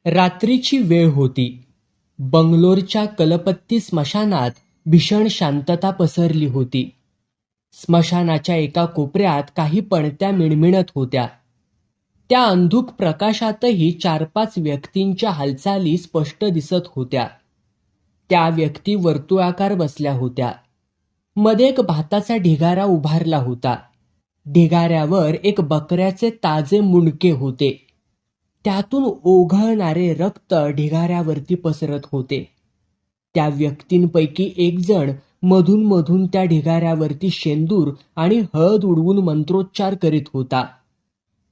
रात्रीची वेळ होती. बंगलोरच्या कलपत्ती स्मशानात भीषण शांतता पसरली होती. स्मशानाच्या एका कोपऱ्यात काही पणत्या मिणमिणत होत्या. त्या अंधुक प्रकाशातही 4-5 व्यक्तींच्या हालचाली स्पष्ट दिसत होत्या. त्या व्यक्ती वर्तुळाकार बसल्या होत्या. मध्ये एक भाताचा ढिगारा उभारला होता. ढिगाऱ्यावर एक बकऱ्याचे ताजे मुंडके होते. त्यातून ओघळणारे रक्त ढिगाऱ्यावरती पसरत होते. त्या व्यक्तींपैकी एक जण मधून मधून त्या ढिगाऱ्यावरती शेंदूर आणि हळद उडवून मंत्रोच्चार करीत होता.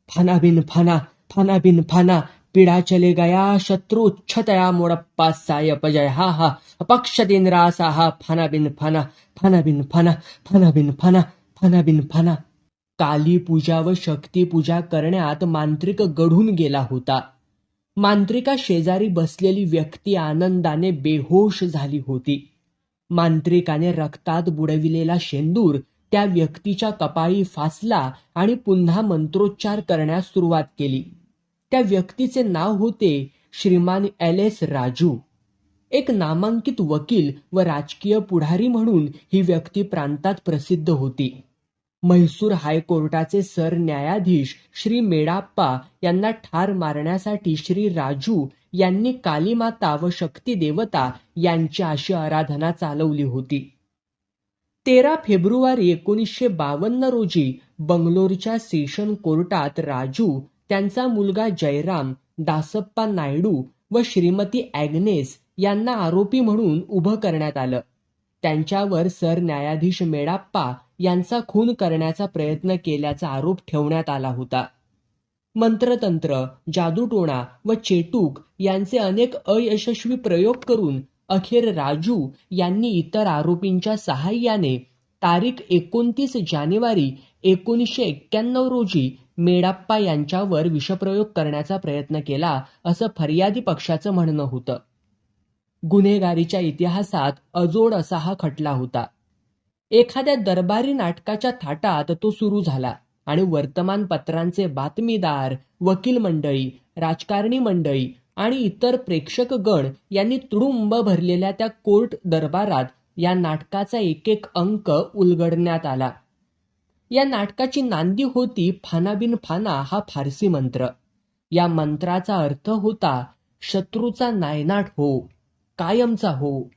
फाना बिन फाना, फाना बिन फाना, पिढा चले गया, शत्रु उच्छतया मोडप्पा सायप जय हा हा, अपक्ष दिन रासा हा, फाना बिन फाना, फाना बिन फाना, फाना बिन फाना, फाना बिन फाना. काली पूजा व शक्ती पूजा करण्यात मांत्रिक गढून गेला होता. मांत्रिका शेजारी बसलेली व्यक्ती आनंदाने बेहोश झाली होती. मांत्रिकाने रक्तात बुडविलेला शेंदूर त्या व्यक्तीच्या कपाळी फासला आणि पुन्हा मंत्रोच्चार करण्यास सुरुवात केली. त्या व्यक्तीचे नाव होते श्रीमान LS राजू. एक नामांकित वकील व राजकीय पुढारी म्हणून ही व्यक्ती प्रांतात प्रसिद्ध होती. म्हैसूर हायकोर्टाचे सरन्यायाधीश श्री मेडाप्पा यांना ठार मारण्यासाठी श्री राजू यांनी कालीमाता व शक्ती देवता यांची अशी आराधना चालवली होती. 13 फेब्रुवारी 1952 रोजी बंगलोरच्या सेशन कोर्टात राजू, त्यांचा मुलगा जयराम, दासप्पा नायडू व श्रीमती ॲग्नेस यांना आरोपी म्हणून उभं करण्यात आलं. त्यांच्यावर सरन्यायाधीश मेडाप्पा यांचा खून करण्याचा प्रयत्न केल्याचा आरोप ठेवण्यात आला होता. मंत्रतंत्र, जादूटोणा व चेटूक यांचे अनेक अयशस्वी प्रयोग करून अखेर राजू यांनी इतर आरोपींच्या सहाय्याने तारीख 29 जानेवारी 1991 रोजी मेडाप्पा यांच्यावर विषप्रयोग करण्याचा प्रयत्न केला, असं फर्यादी पक्षाचं म्हणणं होतं. गुन्हेगारीच्या इतिहासात अजोड असा हा खटला होता. एखाद्या दरबारी नाटकाच्या थाटात तो सुरू झाला आणि वर्तमानपत्रांचे बातमीदार, वकील मंडळी, राजकारणी मंडळी आणि इतर प्रेक्षकगण यांनी तुडुंब भरलेल्या त्या कोर्ट दरबारात या नाटकाचा एक एक अंक उलगडण्यात आला. या नाटकाची नांदी होती फाना बिन फाना हा फारसी मंत्र. या मंत्राचा अर्थ होता शत्रूचा नायनाट हो, कायमचा हो.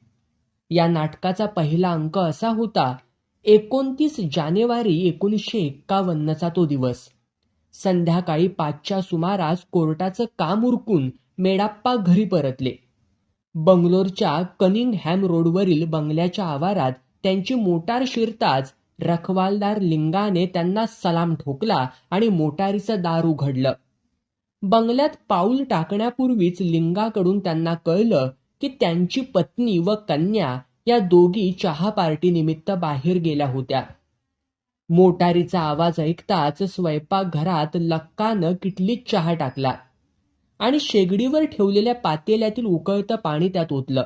या नाटकाचा पहिला अंक असा होता 29 जानेवारी 1951चा तो दिवस. संध्याकाळी 5च्या सुमारास कोर्टाचं काम उरकून मेडाप्पा घरी परतले. बंगलोरच्या कनिंगहॅम रोडवरील बंगल्याच्या आवारात त्यांची मोटार शिरताच रखवालदार लिंगाने त्यांना सलाम ठोकला आणि मोटारीचं दार उघडलं. बंगल्यात पाऊल टाकण्यापूर्वीच लिंगाकडून त्यांना कळलं की त्यांची पत्नी व कन्या या दोघी चहा पार्टीनिमित्त बाहेर गेल्या होत्या. मोटारीचा आवाज ऐकताच स्वयंपाकघरात लक्कानं किटलीत चहा टाकला आणि शेगडीवर ठेवलेल्या पातेल्यातील उकळतं पाणी त्यात ओतलं.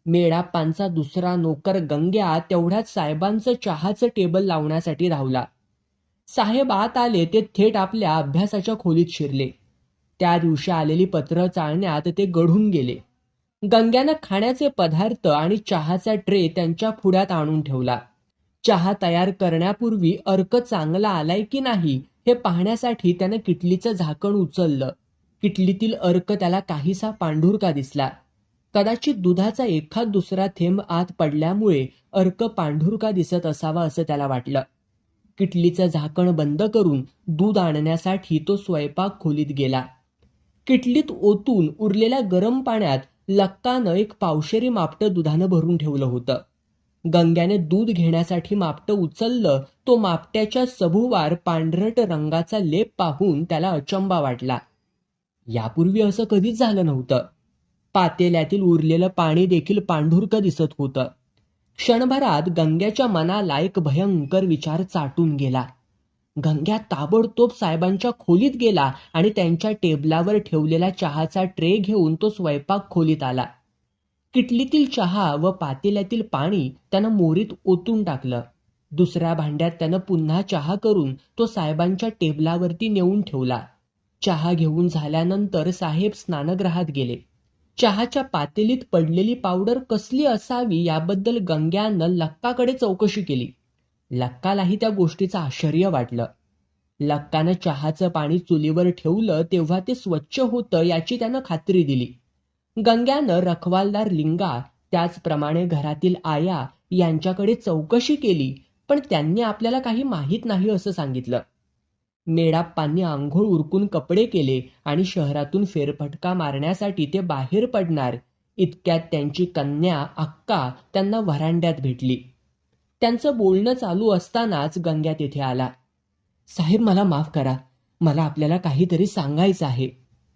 मेडाप्पांचा दुसरा नोकर गंग्या तेवढ्यात साहेबांचं चहाचं टेबल लावण्यासाठी धावला. साहेब आत आले ते थेट आपल्या अभ्यासाच्या खोलीत शिरले. त्या दिवशी आलेली पत्र चाळण्यात ते गढून गेले. गंग्यानं खाण्याचे पदार्थ आणि चहाचा ट्रे त्यांच्या पुढ्यात आणून ठेवला. चहा तयार करण्यापूर्वी अर्क चांगला आलाय की नाही हे पाहण्यासाठी त्यानं किटलीचं झाकण उचललं. किटलीतील अर्क त्याला काहीसा पांढुरका दिसला. कदाचित दुधाचा एखाद दुसरा थेंब आत पडल्यामुळे अर्क पांढुरका दिसत असावा असं त्याला वाटलं. किटलीचं झाकण बंद करून दूध आणण्यासाठी तो स्वयंपाक खोलीत गेला. किटलीत ओतून उरलेल्या गरम पाण्यात लक्कानं एक पावशेरी मापटं दुधानं भरून ठेवलं होतं. गंग्याने दूध घेण्यासाठी मापटं उचललं. तो मापट्याच्या सभोवार पांढरट रंगाचा लेप पाहून त्याला अचंबा वाटला. यापूर्वी असं कधीच झालं नव्हतं. पातेल्यातील उरलेलं पाणी देखील पांढुरकं दिसत होतं. क्षणभरात गंग्याच्या मनाला एक भयंकर विचार चाटून गेला. गंग्या ताबडतोब साहेबांच्या खोलीत गेला आणि त्यांच्या टेबलावर ठेवलेला चहाचा ट्रे घेऊन तो स्वयंपाक खोलीत आला. किटलीतील चहा व पातेल्यातील पाणी त्यानं मोरीत ओतून टाकलं. दुसऱ्या भांड्यात त्यानं पुन्हा चहा करून तो साहेबांच्या टेबलावरती नेऊन ठेवला. चहा घेऊन झाल्यानंतर साहेब स्नानगृहात गेले. चहाच्या पातेलीत पडलेली पावडर कसली असावी याबद्दल गंग्यानं लक्काकडे चौकशी केली. लक्कालाही त्या गोष्टीचं आश्चर्य वाटलं. लक्कानं चहाचं पाणी चुलीवर ठेवलं तेव्हा ते स्वच्छ होतं याची त्यानं खात्री दिली. गंग्यानं रखवालदार लिंगा त्याचप्रमाणे घरातील आया यांच्याकडे चौकशी केली, पण त्यांनी आपल्याला काही माहीत नाही असं सांगितलं. मेडाप्पांनी आंघोळ उरकून कपडे केले आणि शहरातून फेरफटका मारण्यासाठी ते बाहेर पडणार इतक्यात त्यांची कन्या अक्का त्यांना व्हरांड्यात भेटली. त्यांचं बोलणं चालू असतानाच गंग्या तिथे आला. साहेब, मला माफ करा, मला आपल्याला काहीतरी सांगायचं आहे.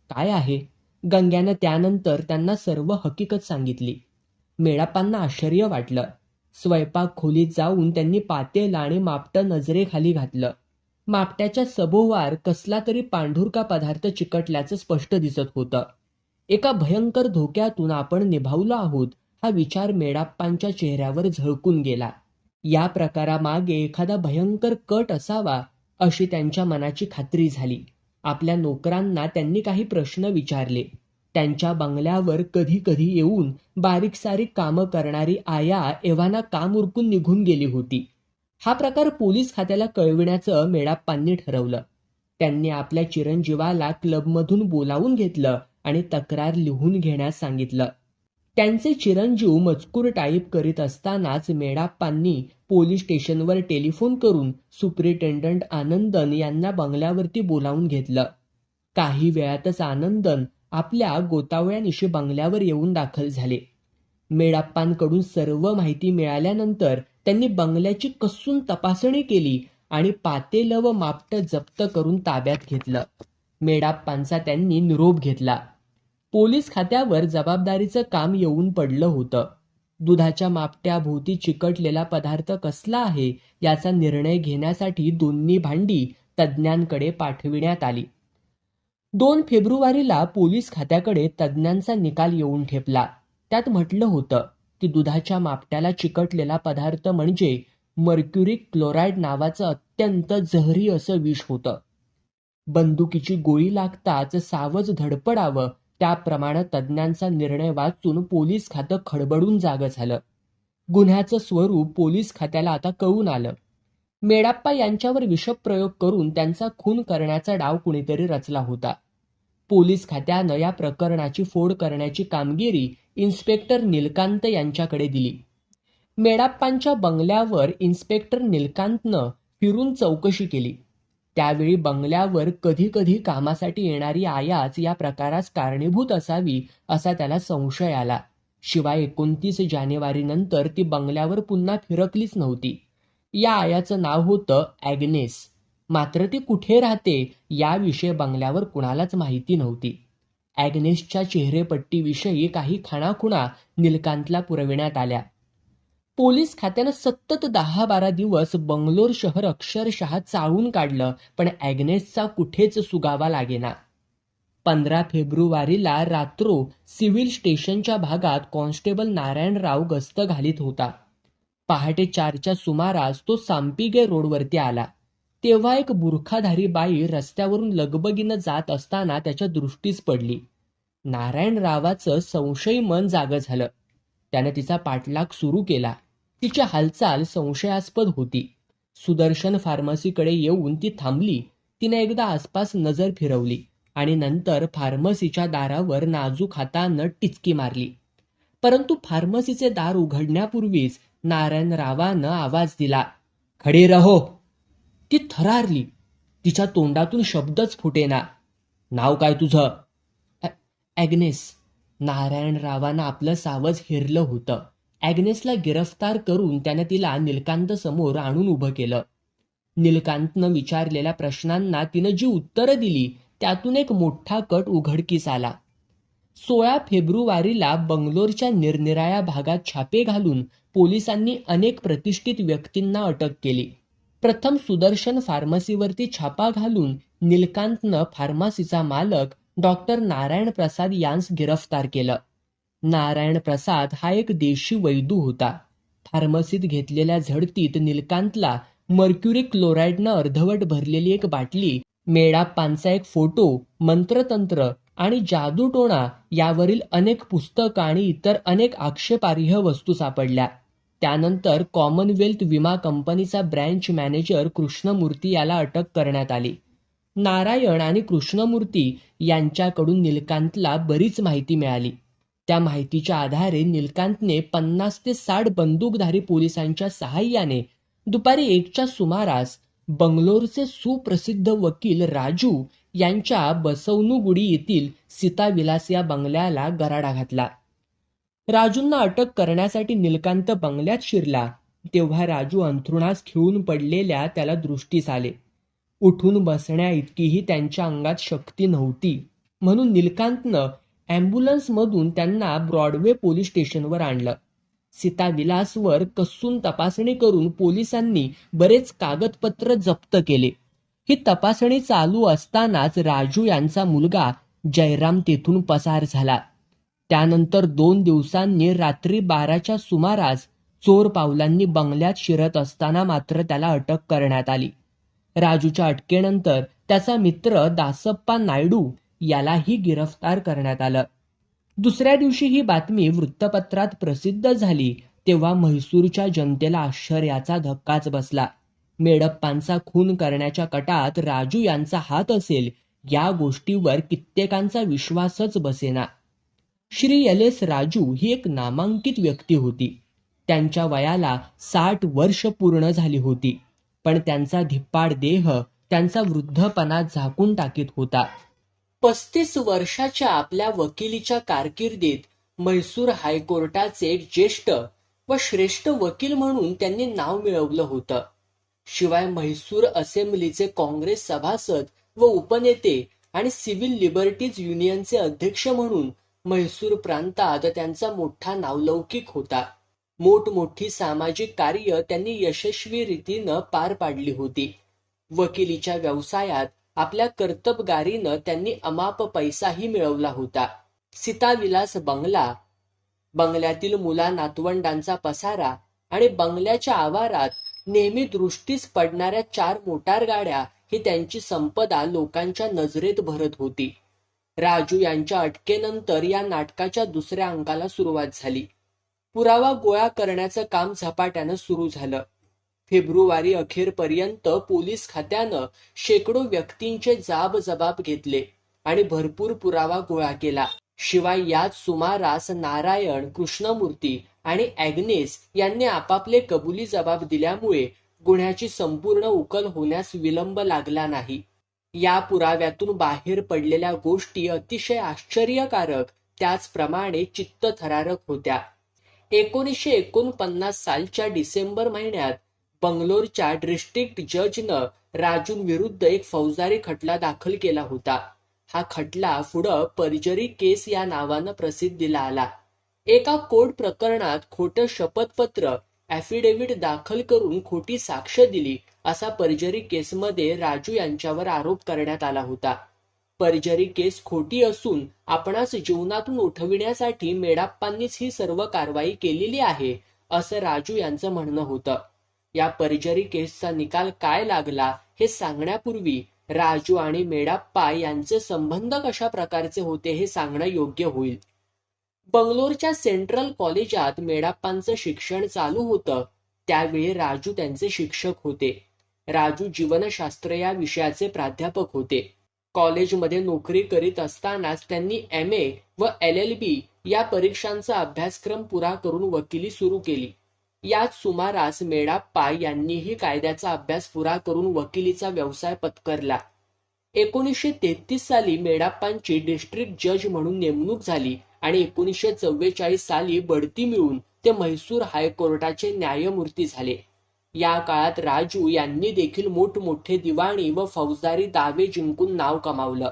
काय आहे? गंग्यानं त्यानंतर त्यांना सर्व हकीकत सांगितली. मेडाप्पांना आश्चर्य वाटलं. स्वयंपाक खोलीत जाऊन त्यांनी पातेलं आणि मापटं नजरेखाली घातलं. मापट्याच्या सभोवार कसला तरी पांढुरका पदार्थ चिकटल्याचं स्पष्ट दिसत होतं. एका भयंकर धोक्यातून आपण निभावलो आहोत हा विचार मेडाप्पांच्या चेहऱ्यावर झळकून गेला. या प्रकारामागे एखादा भयंकर कट असावा अशी त्यांच्या मनाची खात्री झाली. आपल्या नोकरांना त्यांनी काही प्रश्न विचारले. त्यांच्या बंगल्यावर कधी कधी येऊन बारीक सारीक कामं करणारी आया एव्हाना काम उरकून निघून गेली होती. हा प्रकार पोलीस खात्याला कळविण्याचं मेडाप्पांनी ठरवलं. त्यांनी आपल्या चिरंजीवाला क्लबमधून बोलावून घेतलं आणि तक्रार लिहून घेण्यास सांगितलं. त्यांचे चिरंजीव मजकूर टाईप करीत असतानाच मेडाप्पांनी पोलीस स्टेशनवर टेलिफोन करून सुप्रिटेंडंट आनंदन यांना बंगल्यावरती बोलावून घेतलं. काही वेळातच आनंदन आपल्या गोतावळ्यानिशी बंगल्यावर येऊन दाखल झाले. मेडाप्पांकडून सर्व माहिती मिळाल्यानंतर त्यांनी बंगल्याची कसून तपासणी केली आणि पातेलं व मापटं जप्त करून ताब्यात घेतलं. मेडाप्पांचा त्यांनी निरोप घेतला. पोलीस खात्यावर जबाबदारीचं काम येऊन पडलं होतं. दुधाच्या मापट्याभोवती चिकटलेला पदार्थ कसला आहे याचा निर्णय घेण्यासाठी दोन्ही भांडी तज्ज्ञांकडे पाठविण्यात आली. 2 फेब्रुवारीला पोलीस खात्याकडे तज्ज्ञांचा निकाल येऊन ठेपला. त्यात म्हटलं होतं की दुधाच्या मापट्याला चिकटलेला पदार्थ म्हणजे मर्क्युरिक क्लोराईड नावाचं अत्यंत जहरी असं विष होतं. बंदुकीची गोळी लागताच सावज धडपडावं त्याप्रमाणे तज्ज्ञांचा निर्णय वाचून पोलीस खातं खडबडून जागं झालं. गुन्ह्याचं स्वरूप पोलीस खात्याला आता कळून आलं. मेडाप्पा यांच्यावर विषप्रयोग करून त्यांचा खून करण्याचा डाव कुणीतरी रचला होता. पोलीस खात्यानं या प्रकरणाची फोड करण्याची कामगिरी इन्स्पेक्टर नीलकांत यांच्याकडे दिली. मेडाप्पांच्या बंगल्यावर इन्स्पेक्टर नीलकांतनं फिरून चौकशी केली. त्यावेळी बंगल्यावर कधी कधी कामासाठी येणारी आयाच या प्रकारास कारणीभूत असावी असा त्याला संशय आला. शिवाय 29 जानेवारीनंतर ती बंगल्यावर पुन्हा फिरकलीच नव्हती. या आयाचं नाव होतं ॲग्नेस. मात्र ती कुठे राहते याविषयी बंगल्यावर कुणालाच माहिती नव्हती. ॲग्नेसच्या चेहरेपट्टीविषयी काही खाणाखुणा नीलकांतला पुरविण्यात आल्या. पोलीस खात्यानं सतत 10-12 दिवस बंगलोर शहर अक्षरशः चाळून काढलं, पण ॲग्नेसचा कुठेच सुगावा लागेना. 15 फेब्रुवारीला रात्रो सिव्हिल स्टेशनच्या भागात कॉन्स्टेबल नारायणराव गस्त घालीत होता. पहाटे 4च्या सुमारास तो सांपिगे रोडवरती आला. तेव्हा एक बुरखाधारी बाई रस्त्यावरून लगबगीनं जात असताना त्याच्या दृष्टीस पडली. नारायणरावाचं संशयी मन जागं झालं. त्यानं तिचा पाठलाग सुरू केला. तिची हालचाल संशयास्पद होती. सुदर्शन फार्मसीकडे येऊन ती थांबली. तिने एकदा आसपास नजर फिरवली आणि नंतर फार्मसीच्या दारावर नाजूक हातानं टिचकी मारली. परंतु फार्मसीचे दार उघडण्यापूर्वीच नारायणरावानं आवाज दिला, खडे रहो. ती थरारली. तिच्या तोंडातून शब्दच फुटेना. नाव काय तुझं? ॲग्नेस. नारायणरावानं आपलं सावज हेरलं होतं. ॲग्नेसला गिरफ्तार करून त्यानं तिला नीलकांत समोर आणून उभं केलं. नीलकांतनं विचारलेल्या प्रश्नांना तिनं जी उत्तरं दिली त्यातून एक मोठा कट उघडकीस आला. 16 फेब्रुवारीला बंगलोरच्या निरनिराळ्या भागात छापे घालून पोलिसांनी अनेक प्रतिष्ठित व्यक्तींना अटक केली. प्रथम सुदर्शन फार्मसीवरती छापा घालून नीलकांतनं फार्मसीचा मालक डॉक्टर नारायण प्रसाद यांस गिरफ्तार केलं. नारायण प्रसाद हा एक देशी वैदू होता. फार्मसीत घेतलेल्या झडतीत नीलकांतला मर्क्युरी क्लोराईडनं अर्धवट भरलेली एक बाटली मेडाप्पांचा एक फोटो, मंत्रतंत्र आणि जादूटोणा यावरील अनेक पुस्तकं आणि इतर अनेक आक्षेपार्ह वस्तू सापडल्या. त्यानंतर कॉमनवेल्थ विमा कंपनीचा ब्रँच मॅनेजर कृष्णमूर्ती याला अटक करण्यात आली. नारायण आणि कृष्णमूर्ती यांच्याकडून नीलकांतला बरीच माहिती मिळाली. त्या माहितीच्या आधारे नीलकांतने 50 ते 60 बंदूकधारी पोलिसांच्या सहाय्याने दुपारी 1च्या सुमारास बंगलोरचे सुप्रसिद्ध वकील राजू यांच्या बसवनुगुडी येथील सीताविलास या बंगल्याला गराडा घातला. राजूंना अटक करण्यासाठी नीलकांत बंगल्यात शिरला तेव्हा राजू अंथरुणास खिळून पडलेल्या त्याला दृष्टीस आले. उठून बसण्या इतकीही त्यांच्या अंगात शक्ती नव्हती, म्हणून नीलकांतनं ॲम्ब्युलन्समधून त्यांना ब्रॉडवे पोलीस स्टेशनवर आणलं. सीताविलासवर कसून तपासणी करून पोलिसांनी बरेच कागदपत्र जप्त केले. ही तपासणी चालू असतानाच राजू यांचा मुलगा जयराम तेथून पसार झाला. त्यानंतर 2 दिवसांनी रात्री 12च्या सुमारास चोर पावलांनी बंगल्यात शिरत असताना मात्र त्याला अटक करण्यात आली. राजूच्या अटकेनंतर त्याचा मित्र दासप्पा नायडू यालाही गिरफ्तार करण्यात आलं. दुसऱ्या दिवशी ही बातमी वृत्तपत्रात प्रसिद्ध झाली तेव्हा म्हैसूरच्या जनतेला आश्चर्याचा धक्काच बसला. मेडप्पांचा खून करण्याच्या कटात राजू यांचा हात असेल या गोष्टीवर कित्येकांचा विश्वासच बसेना. श्री एल.एस. राजू ही एक नामांकित व्यक्ती होती. त्यांच्या वयाला 60 वर्ष पूर्ण झाली होती, पण त्यांचा धिप्पाड देह त्यांचा वृद्धपणा झाकून टाकीत होता. 35 वर्षाच्या आपल्या वकिलीच्या कारकिर्दीत म्हैसूर हायकोर्टाचे एक ज्येष्ठ व श्रेष्ठ वकील म्हणून त्यांनी नाव मिळवलं होतं. शिवाय म्हैसूर असेंब्लीचे काँग्रेस सभासद व उपनेते आणि सिव्हिल लिबर्टीज युनियनचे अध्यक्ष म्हणून म्हैसूर प्रांतात त्यांचा मोठा नावलौकिक होता. मोठमोठी सामाजिक कार्य त्यांनी यशस्वी रीतीनं पार पाडली होती. वकिलीच्या व्यवसायात आपल्या कर्तबगारीनं त्यांनी अमाप पैसाही मिळवला होता. सीताविलास बंगला, बंगल्यातील मुला नातवंडांचा पसारा आणि बंगल्याच्या आवारात नेहमी दृष्टीस पडणाऱ्या 4 मोटार गाड्या ही त्यांची संपदा लोकांच्या नजरेत भरत होती. राजू यांच्या अटकेनंतर या नाटकाच्या दुसऱ्या अंकाला सुरुवात झाली. पुरावा गोळा करण्याचं काम झपाट्यानं सुरू झालं. फेब्रुवारी अखेरपर्यंत पोलीस खात्यानं शेकडो व्यक्तींचे जबाब घेतले आणि भरपूर पुरावा गोळा केला. शिवाय याच सुमारास नारायण, कृष्णमूर्ती आणि ॲग्नेस यांनी आपापले कबुली जबाब दिल्यामुळे गुन्ह्याची संपूर्ण उकल होण्यास विलंब लागला नाही. या पुराव्यातून बाहेर पडलेल्या गोष्टी अतिशय आश्चर्यकारक त्याचप्रमाणे चित्तथरारक होत्या. 1949 सालच्या डिसेंबर महिन्यात बंगलोरच्या डिस्ट्रिक्ट जजनं राजूंविरुद्ध एक फौजदारी खटला दाखल केला होता. हा खटला पुढं पर्जरी केस या नावानं प्रसिद्धीला आला. एका कोर्ट प्रकरणात खोटं शपथपत्र ॲफिडेव्हिट दाखल करून खोटी साक्ष दिली असा पर्जरी केसमध्ये राजू यांच्यावर आरोप करण्यात आला होता. पर्जरी केस खोटी असून आपणास जीवनातून उठविण्यासाठी मेडाप्पांनीच ही सर्व कारवाई केलेली आहे असं राजू यांचं म्हणणं होतं. या पर्जरी केसचा निकाल काय लागला हे सांगण्यापूर्वी राजू आणि मेडाप्पा यांचे संबंध कशा प्रकारचे होते हे सांगणं योग्य होईल. बंगलोरच्या सेंट्रल कॉलेजात मेडाप्पांचं शिक्षण चालू होतं. त्यावेळी राजू त्यांचे शिक्षक होते. राजू जीवनशास्त्र या विषयाचे प्राध्यापक होते. कॉलेजमध्ये नोकरी करीत असतानाच त्यांनी MA व LLB या परीक्षांचा अभ्यासक्रम पुरा करून वकिली सुरू केली. याच सुमारास मेडाप्पा यांनीही कायद्याचा अभ्यास पुरा करून वकिलीचा व्यवसाय पत्करला. 1933 साली मेडाप्पांची डिस्ट्रिक्ट जज म्हणून नेमणूक झाली आणि 1944 साली बढती मिळून ते म्हैसूर हायकोर्टाचे न्यायमूर्ती झाले. या काळात राजू यांनी देखील मोठमोठे दिवाणी व फौजदारी दावे जिंकून नाव कमावलं.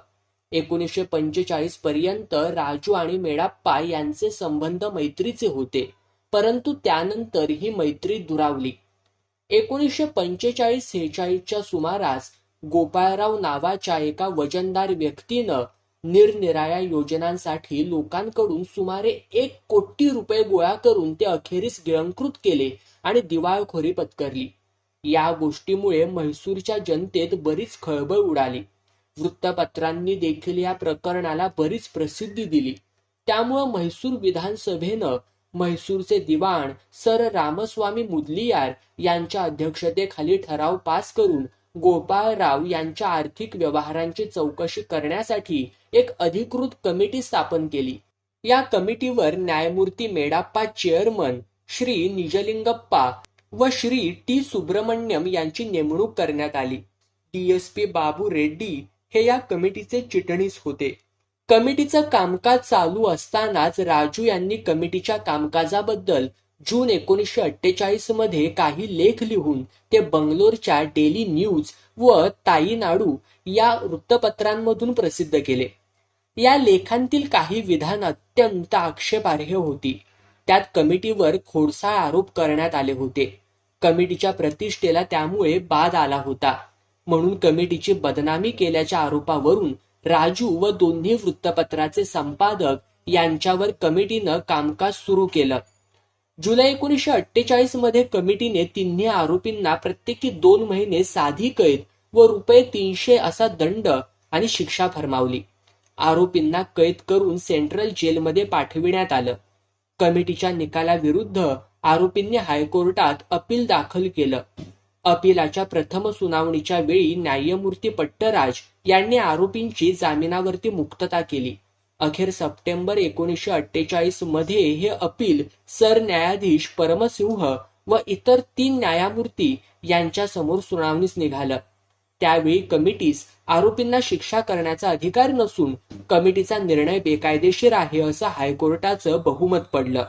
1945 पर्यंत राजू आणि मेडाप्पा यांचे संबंध मैत्रीचे होते, परंतु त्यानंतर ही मैत्री दुरावली. 1945-46च्या सुमारास गोपाळराव नावाच्या एका वजनदार व्यक्तीनं निरनिराळ्या योजनांसाठी लोकांकडून सुमारे 1 कोटी रुपये गोळा करून ते अखेरीस गिळंकृत केले आणि दिवाळखोरी पत्करली. या गोष्टीमुळे म्हैसूरच्या जनतेत बरीच खळबळ उडाली. वृत्तपत्रांनी देखील या प्रकरणाला बरीच प्रसिद्धी दिली. त्यामुळं म्हैसूर विधानसभेनं म्हैसूरचे दिवाण सर रामस्वामी मुदलियार यांच्या अध्यक्षतेखाली ठराव पास करून गोपाळराव यांच्या आर्थिक व्यवहारांची चौकशी करण्यासाठी एक अधिकृत कमिटी स्थापन केली. या कमिटीवर न्यायमूर्ती मेडाप्पा चेअरमन, श्री निजलिंगप्पा व श्री टी सुब्रमण्यम यांची नेमणूक करण्यात आली. DSP बाबू रेड्डी हे या कमिटीचे चिटणीस होते. कमिटीचं कामकाज चालू असतानाच राजू यांनी कमिटीच्या कामकाजाबद्दल जून 1948 मध्ये काही लेख लिहून ते बंगलोरच्या डेली न्यूज व ताईनाडू या वृत्तपत्रांमधून प्रसिद्ध केले. या लेखांतील काही विधान अत्यंत आक्षेपार्ह होती. त्यात कमिटीवर खोडसाळ आरोप करण्यात आले होते. कमिटीच्या प्रतिष्ठेला त्यामुळे बाध आला होता. म्हणून कमिटीची बदनामी केल्याच्या आरोपावरून राजू व दोन्ही वृत्तपत्राचे संपादक यांच्यावर कमिटीनं कामकाज सुरू केलं. जुलै 1948 मध्ये कमिटीने तिन्ही आरोपींना प्रत्येकी 2 महिने साधी कैद व ₹300 असा दंड आणि शिक्षा फरमावली. आरोपींना कैद करून सेंट्रल जेलमध्ये पाठविण्यात आलं. कमिटीच्या निकालाविरुद्ध आरोपींनी हायकोर्टात अपील दाखल केलं. अपीलाच्या प्रथम सुनावणीच्या वेळी न्यायमूर्ती पट्टराज यांनी आरोपींची जामिनावरती मुक्तता केली. अखेर सप्टेंबर 1948 मध्ये हे अपील सरन्यायाधीश परमसिंह व इतर 3 न्यायमूर्ती यांच्या समोर सुनावणीस निघालं. त्यावेळी कमिटीस आरोपींना शिक्षा करण्याचा अधिकार नसून कमिटीचा निर्णय बेकायदेशीर आहे असं हायकोर्टाचं बहुमत पडलं.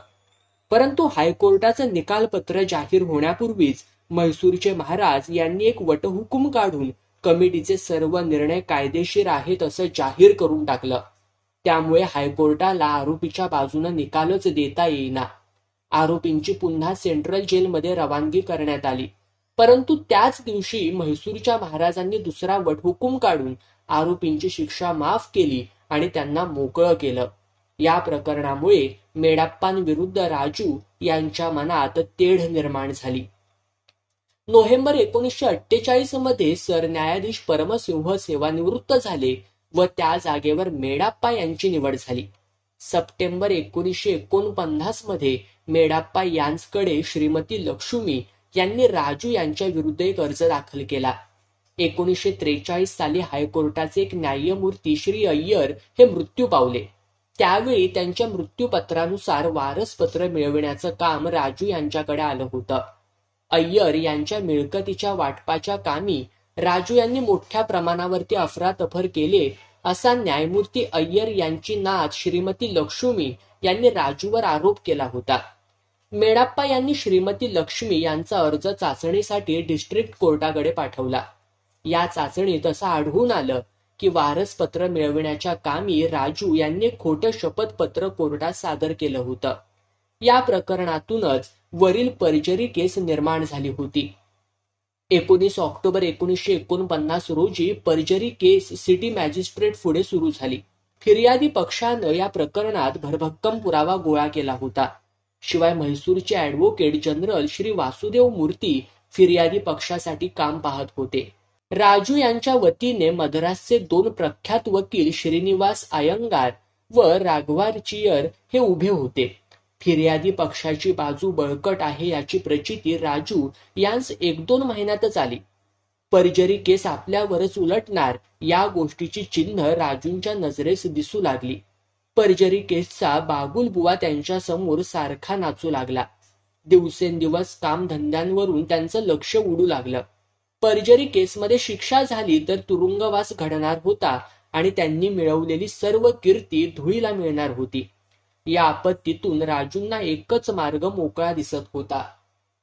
परंतु हायकोर्टाचं निकालपत्र जाहीर होण्यापूर्वीच म्हैसूरचे महाराज यांनी एक वटहुकूम काढून कमिटीचे सर्व निर्णय कायदेशीर आहेत असं जाहीर करून टाकलं. त्यामुळे हायकोर्टाला आरोपीच्या बाजूनं निकालच देता येईना. आरोपींची पुन्हा सेंट्रल जेलमध्ये रवानगी करण्यात आली. परंतु त्याच दिवशी म्हैसूरच्या महाराजांनी दुसरा वटहुकूम काढून आरोपींची शिक्षा माफ केली आणि त्यांना मोकळं केलं. या प्रकरणामुळे मेडाप्पांविरुद्ध राजू यांच्या मनात तेढ निर्माण झाली. नोव्हेंबर 1948 मध्ये सरन्यायाधीश परमसिंह सेवानिवृत्त झाले व त्या जागेवर मेडाप्पा यांची निवड झाली. सप्टेंबर 1949 मध्ये मेडाप्पा यांच्याकडे श्रीमती लक्ष्मी यांनी राजू यांच्या विरुद्ध एक अर्ज दाखल केला. 1943 साली हायकोर्टाचे एक न्यायमूर्ती श्री अय्यर हे मृत्यू पावले. त्यावेळी त्यांच्या मृत्यूपत्रानुसार वारसपत्र मिळविण्याचं काम राजू यांच्याकडे आलं होतं. अय्यर यांच्या मिळकतीच्या वाटपाच्या कामी राजू यांनी मोठ्या प्रमाणावरती अफरातफर केले असा न्यायमूर्ती अय्यर यांची नात श्रीमती लक्ष्मी यांनी राजूवर आरोप केला होता. मेडाप्पा यांनी श्रीमती लक्ष्मी यांचा अर्ज चाचणीसाठी डिस्ट्रिक्ट कोर्टाकडे पाठवला. या चाचणीत असं आढळून आलं की वारसपत्र मिळविण्याच्या कामी राजू यांनी खोटं शपथपत्र कोर्टात सादर केलं होतं. या प्रकरणातूनच वरील पर्जरी केस निर्माण झाली होती. 19 ऑक्टोबर 1949 रोजी पर्जरी केस सिटी मॅजिस्ट्रेट पुढे सुरू झाली. फिर्यादी पक्षानं या प्रकरणात भरभक्कम पुरावा गोळा केला होता. शिवाय म्हैसूरचे ॲडव्होकेट जनरल श्री वासुदेव मूर्ती फिर्यादी पक्षासाठी काम पाहत होते. राजू यांच्या वतीने मद्रासचे 2 प्रख्यात वकील श्रीनिवास अय्यंगार व राघवाचार्य हे उभे होते. फिर्यादी पक्षाची बाजू बळकट आहे याची प्रचिती राजू यांस 1-2 महिन्यातच आली. पर्जरी केस आपल्यावरच उलटणार या गोष्टीची चिन्ह राजूंच्या नजरेस दिसू लागली. पर्जरी केसचा बागुलबुवा त्यांच्या समोर सारखा नाचू लागला. दिवसेंदिवस कामधंद्यांवरून त्यांचं लक्ष उडू लागलं. पर्जरी केसमध्ये शिक्षा झाली तर तुरुंगवास घडणार होता आणि त्यांनी मिळवलेली सर्व कीर्ती धुळीला मिळणार होती. या आपत्तीतून राजूंना एकच मार्ग मोकळा दिसत होता.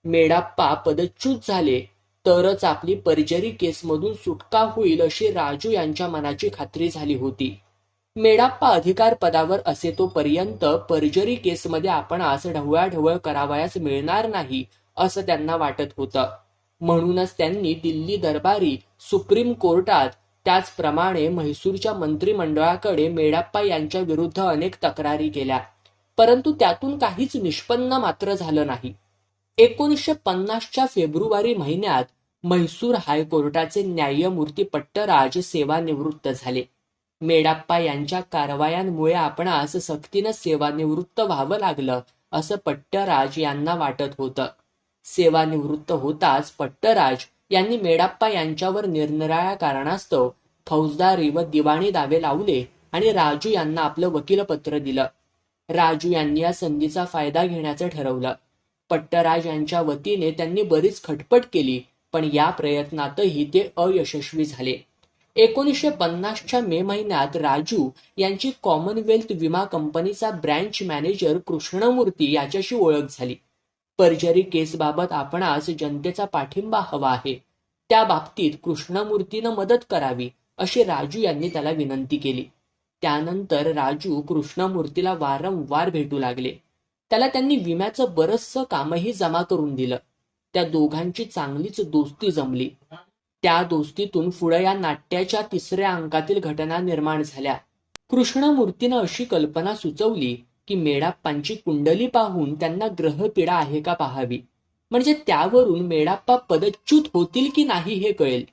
मेडाप्पा पदच्युत झाले तरच आपली पर्जरी केसमधून सुटका होईल अशी राजू यांच्या मनाची खात्री झाली होती. मेडाप्पा अधिकार पदावर असे तोपर्यंत पर्जरी केसमध्ये आपण आज ढवळाढवळ करावयास मिळणार नाही असं त्यांना वाटत होतं. म्हणूनच त्यांनी दिल्ली दरबारी, सुप्रीम कोर्टात, त्याचप्रमाणे म्हैसूरच्या मंत्रिमंडळाकडे मेडाप्पा यांच्या विरुद्ध अनेक तक्रारी केल्या. परंतु त्यातून काहीच निष्पन्न मात्र झालं नाही. 1950च्या फेब्रुवारी महिन्यात म्हैसूर हायकोर्टाचे न्यायमूर्ती पट्टराज सेवानिवृत्त झाले. मेडाप्पा यांच्या कारवायांमुळे आपणास सक्तीनं सेवानिवृत्त व्हावं लागलं असं पट्टराज यांना वाटत होतं. सेवानिवृत्त होताच पट्टराज यांनी मेडाप्पा यांच्यावर निरनिराळ्या कारणास्तव फौजदारी व दिवाणी दावे लावले आणि राजू यांना आपलं वकीलपत्र दिलं. राजू यांनी या संधीचा फायदा घेण्याचं ठरवलं. पट्टराज यांच्या वतीने त्यांनी बरीच खटपट केली, पण या प्रयत्नातही ते अयशस्वी झाले. 1950च्या मे महिन्यात राजू यांची कॉमनवेल्थ विमा कंपनीचा ब्रँच मॅनेजर कृष्णमूर्ती याच्याशी ओळख झाली. पर्जरी केसबाबत आपणास जनतेचा पाठिंबा हवा आहे, त्या बाबतीत कृष्णमूर्तीनं मदत करावी अशी राजू यांनी त्याला विनंती केली. त्यानंतर राजू कृष्णमूर्तीला वारंवार भेटू लागले. त्याला त्यांनी विम्याचं बरचसं कामही जमा करून दिलं. त्या दोघांची चांगलीच दोस्ती जमली. त्या दोस्तीतून पुढे या नाट्याच्या 3ऱ्या अंकातील घटना निर्माण झाल्या. कृष्णमूर्तीनं अशी कल्पना सुचवली की मेडाप्पांची कुंडली पाहून त्यांना ग्रहपीडा आहे का पाहावी, म्हणजे त्यावरून मेडाप्पा पदच्युत होतील की नाही हे कळेल.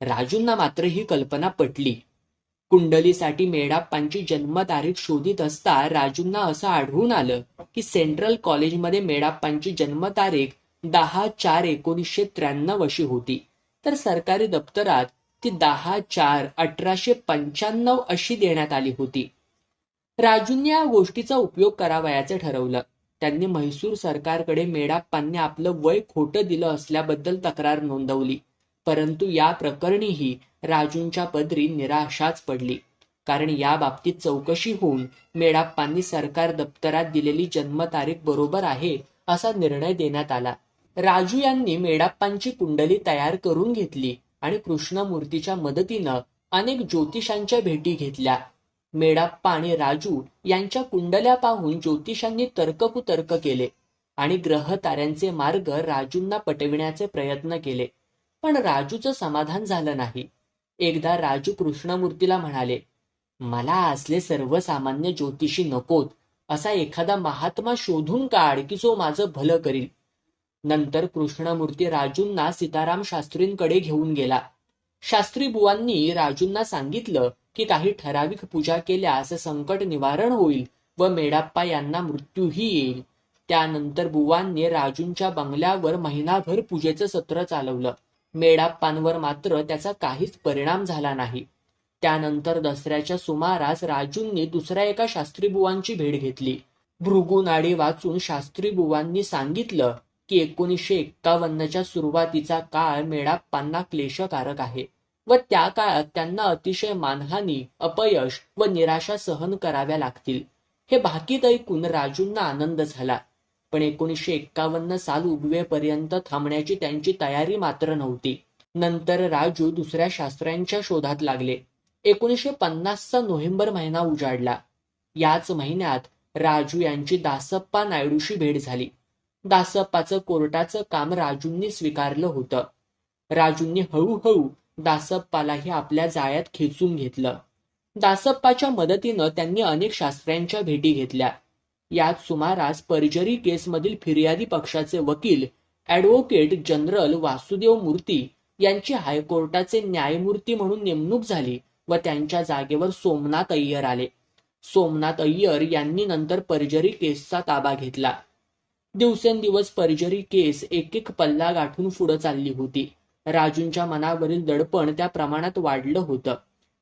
राजूंना मात्र ही कल्पना पटली. कुंडलीसाठी मेडाप्पांची जन्मतारीख शोधित असता राजूंना असं आढळून आलं की सेंट्रल कॉलेजमध्ये मेडाप्पांची जन्मतारीख 10/4/1993 अशी होती, तर सरकारी दप्तरात ती 10/4/1895 अशी देण्यात आली होती. राजूंनी या गोष्टीचा उपयोग करावयाचं ठरवलं. त्यांनी म्हैसूर सरकारकडे मेडाप्पांनी आपलं वय खोटं दिलं असल्याबद्दल तक्रार नोंदवली. परंतु या प्रकरणीही राजूंच्या पदरी निराशाच पडली, कारण या बाबतीत चौकशी होऊन मेडाप्पांनी सरकार दप्तरात दिलेली जन्मतारीख बरोबर आहे असा निर्णय देण्यात आला. राजू यांनी मेडाप्पांची कुंडली तयार करून घेतली आणि कृष्णमूर्तीच्या मदतीनं अनेक ज्योतिषांच्या भेटी घेतल्या. मेडाप्पा आणि राजू यांच्या कुंडल्या पाहून ज्योतिषांनी तर्ककुतर्क केले आणि ग्रह ताऱ्यांचे मार्ग राजूंना पटविण्याचे प्रयत्न केले, पण राजूचं समाधान झालं नाही. एकदा राजू कृष्णमूर्तीला म्हणाले, मला असले सर्वसामान्य ज्योतिषी नकोत, असा एखादा महात्मा शोधून काढ की जो माझं भलं करील. नंतर कृष्णमूर्ती राजूंना सीताराम शास्त्रींकडे घेऊन गेला. शास्त्री बुवांनी राजूंना सांगितलं की काही ठराविक पूजा केल्यास संकट निवारण होईल व मेडाप्पा यांना मृत्यूही येईल. त्यानंतर बुवांनी राजूंच्या बंगल्यावर महिनाभर पूजेचं सत्र चालवलं. मेडाप्पांवर मात्र त्याचा काहीच परिणाम झाला नाही. त्यानंतर दसऱ्याच्या सुमारास राजूंनी दुसऱ्या एका शास्त्री बुवांची भेट घेतली. भृगुनाडी वाचून शास्त्री बुवांनी सांगितलं की 1951च्या सुरुवातीचा काळ मेडाप्पांना क्लेशकारक आहे व त्या काळात त्यांना अतिशय मानहानी, अपयश व निराशा सहन कराव्या लागतील. हे भाकीत ऐकून राजूंना आनंद झाला, पण 1951 साल उगवेपर्यंत थांबण्याची त्यांची तयारी मात्र नव्हती. नंतर राजू दुसऱ्या शास्त्र्यांच्या शोधात लागले. 1950चा नोव्हेंबर महिना उजाडला. याच महिन्यात राजू यांची दासप्पा नायडूशी भेट झाली. दासप्पाचं कोर्टाचं काम राजूंनी स्वीकारलं होतं. राजूंनी हळूहळू दासप्पालाही आपल्या जाळ्यात खेचून घेतलं. दासप्पाच्या मदतीनं त्यांनी अनेक शास्त्र्यांच्या भेटी घेतल्या. याच सुमारास पर्जरी केसमधील फिर्यादी पक्षाचे वकील ॲडव्होकेट जनरल वासुदेव मूर्ती यांची हायकोर्टाचे न्यायमूर्ती म्हणून नेमणूक झाली व त्यांच्या जागेवर सोमनाथ अय्यर आले. सोमनाथ अय्यर यांनी नंतर पर्जरी केसचा ताबा घेतला. दिवसेंदिवस पर्जरी केस एक पल्ला गाठून पुढे चालली होती. राजूंच्या मनावरील दडपण त्या प्रमाणात वाढलं होतं.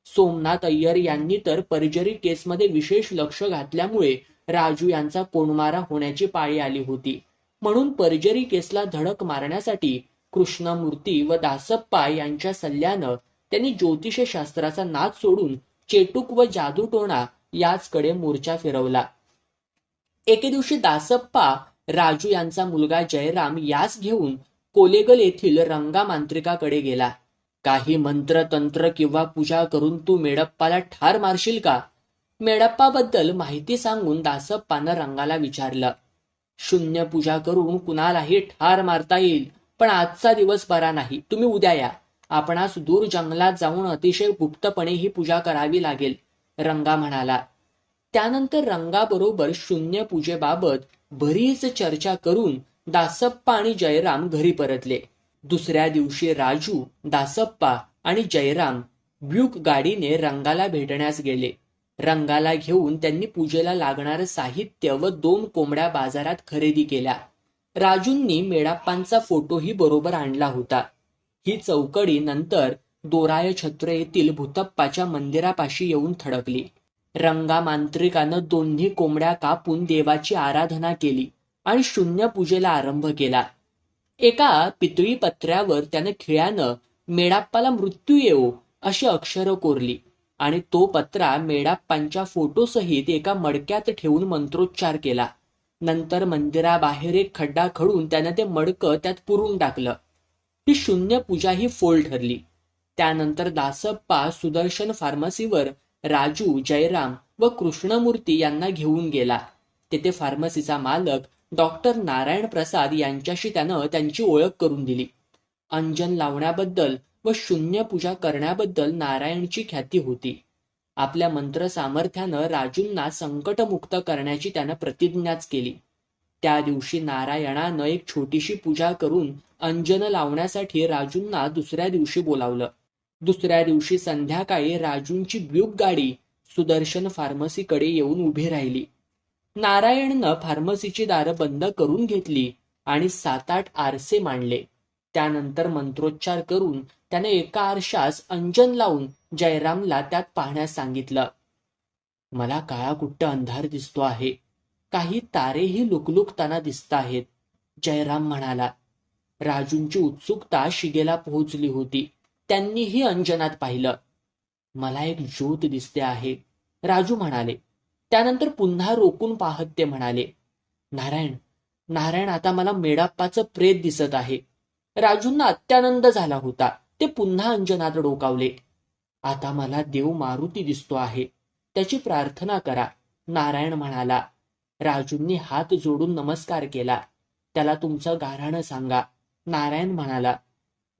सोमनाथ अय्यर यांनी तर पर्जरी केसमध्ये विशेष लक्ष घातल्यामुळे राजू यांचा कोंडमारा होण्याची पाळी आली होती. म्हणून पर्जरी केसला धडक मारण्यासाठी कृष्णमूर्ती व दासप्पा यांच्या सल्ल्यानं त्यांनी ज्योतिषशास्त्राचा नाद सोडून चेटूक व जादूटोणा याचकडे मोर्चा फिरवला. एके दिवशी दासप्पा राजू यांचा मुलगा जयराम यास घेऊन कोलेगल येथील रंगा मांत्रिकाकडे गेला. काही मंत्र तंत्र किंवा पूजा करून तू मेडप्पाला ठार मारशील का? मेडप्पाबद्दल माहिती सांगून दासप्पानं रंगाला विचारलं. शून्य पूजा करून कुणालाही ठार मारता येईल, पण आजचा दिवस बरा नाही, तुम्ही उद्या या. आपणास दूर जंगलात जाऊन अतिशय गुप्तपणे ही पूजा करावी लागेल, रंगा म्हणाला. त्यानंतर रंगाबरोबर शून्य पूजेबाबत बरीच चर्चा करून दासप्पा आणि जयराम घरी परतले. दुसऱ्या दिवशी राजू, दासप्पा आणि जयराम ब्यूक गाडीने रंगाला भेटण्यास गेले. रंगाला घेऊन त्यांनी पूजेला लागणारं साहित्य व 2 कोंबड्या बाजारात खरेदी केल्या. राजूंनी मेडाप्पांचा फोटोही बरोबर आणला होता. ही चौकडी नंतर दोराय छत्र येथील भूतप्पाच्या मंदिरापाशी येऊन थडकली. रंगा मांत्रिकानं दोन्ही कोंबड्या कापून देवाची आराधना केली आणि शून्य पूजेला आरंभ केला. एका पितळी पत्र्यावर त्यानं खिळ्यानं मेडाप्पाला मृत्यू येवो अशी अक्षरं कोरली आणि तो पत्रा मेडाप्पांच्या फोटोसहित एका मडक्यात ठेवून मंत्रोच्चार केला. नंतर मंदिराबाहेर एक खड्डा खडून त्यानं ते मडकं त्यात पुरून टाकलं. ही शून्य पूजा ही फोल ठरली. त्यानंतर दासप्पा सुदर्शन फार्मसीवर राजू, जयराम व कृष्णमूर्ती यांना घेऊन गेला. तेथे फार्मसीचा मालक डॉक्टर नारायण प्रसाद यांच्याशी त्यानं त्यांची ओळख करून दिली. अंजन लावण्याबद्दल व शून्य पूजा करण्याबद्दल नारायणची ख्याती होती. आपल्या मंत्र सामर्थ्यानं राजूंना संकटमुक्त करण्याची त्यानं प्रतिज्ञाच केली. त्या दिवशी नारायणानं एक छोटीशी पूजा करून अंजन लावण्यासाठी राजूंना दुसऱ्या दिवशी बोलावलं. दुसऱ्या दिवशी संध्याकाळी राजूंची ब्यूक गाडी सुदर्शन फार्मसीकडे येऊन उभी राहिली. नारायणनं फार्मसीची दारं बंद करून घेतली आणि 7-8 आरसे मांडले. त्यानंतर मंत्रोच्चार करून त्याने एका आरशास अंजन लावून जयरामला त्यात पाहण्यास सांगितलं. मला काळाकुट्ट अंधार दिसतो आहे. काही तारेही लुकलुकताना दिसत आहेत, जयराम म्हणाला. राजूंची उत्सुकता शिगेला पोहोचली होती. त्यांनीही अंजनात पाहिलं. मला एक ज्योत दिसते आहे, राजू म्हणाले. त्यानंतर पुन्हा रोखून पाहत ते म्हणाले, नारायण, आता मला मेडाप्पाचं प्रेत दिसत आहे. राजूंना अत्यानंद झाला होता. ते पुन्हा अंजनात डोकावले. आता मला देव मारुती दिसतो आहे, त्याची प्रार्थना करा, नारायण म्हणाला. राजूंनी हात जोडून नमस्कार केला. त्याला तुमचं गाऱ्हाणं सांगा, नारायण म्हणाला.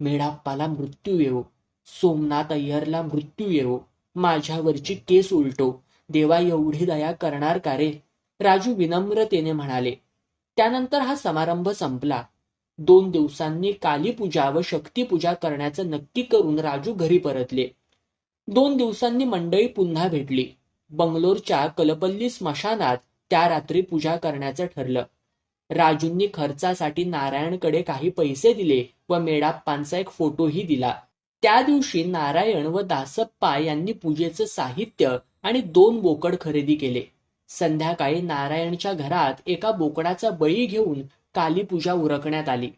मेडाप्पाला मृत्यू येवो, सोमनाथ अय्यरला मृत्यू येवो, माझ्यावरची केस उलटो, देवा एवढी दया करणार का रे, राजू विनम्रतेने म्हणाले. त्यानंतर हा समारंभ संपला. 2 दिवसांनी कालीपूजा व शक्तीपूजा करण्याचं नक्की करून राजू घरी परतले. 2 दिवसांनी मंडळी पुन्हा भेटली. बंगलोरच्या कलपल्ली स्मशानात त्या रात्री पूजा करण्याचं ठरलं. राजूंनी खर्चासाठी नारायणकडे काही पैसे दिले व मेडाप्पांचा एक फोटोही दिला. त्या दिवशी नारायण व दासप्पा यांनी पूजेचं साहित्य आणि 2 बोकड खरेदी केले. संध्याकाळी नारायणच्या घरात एका बोकडाचा बळी घेऊन कालीपूजा उरकण्यात आली.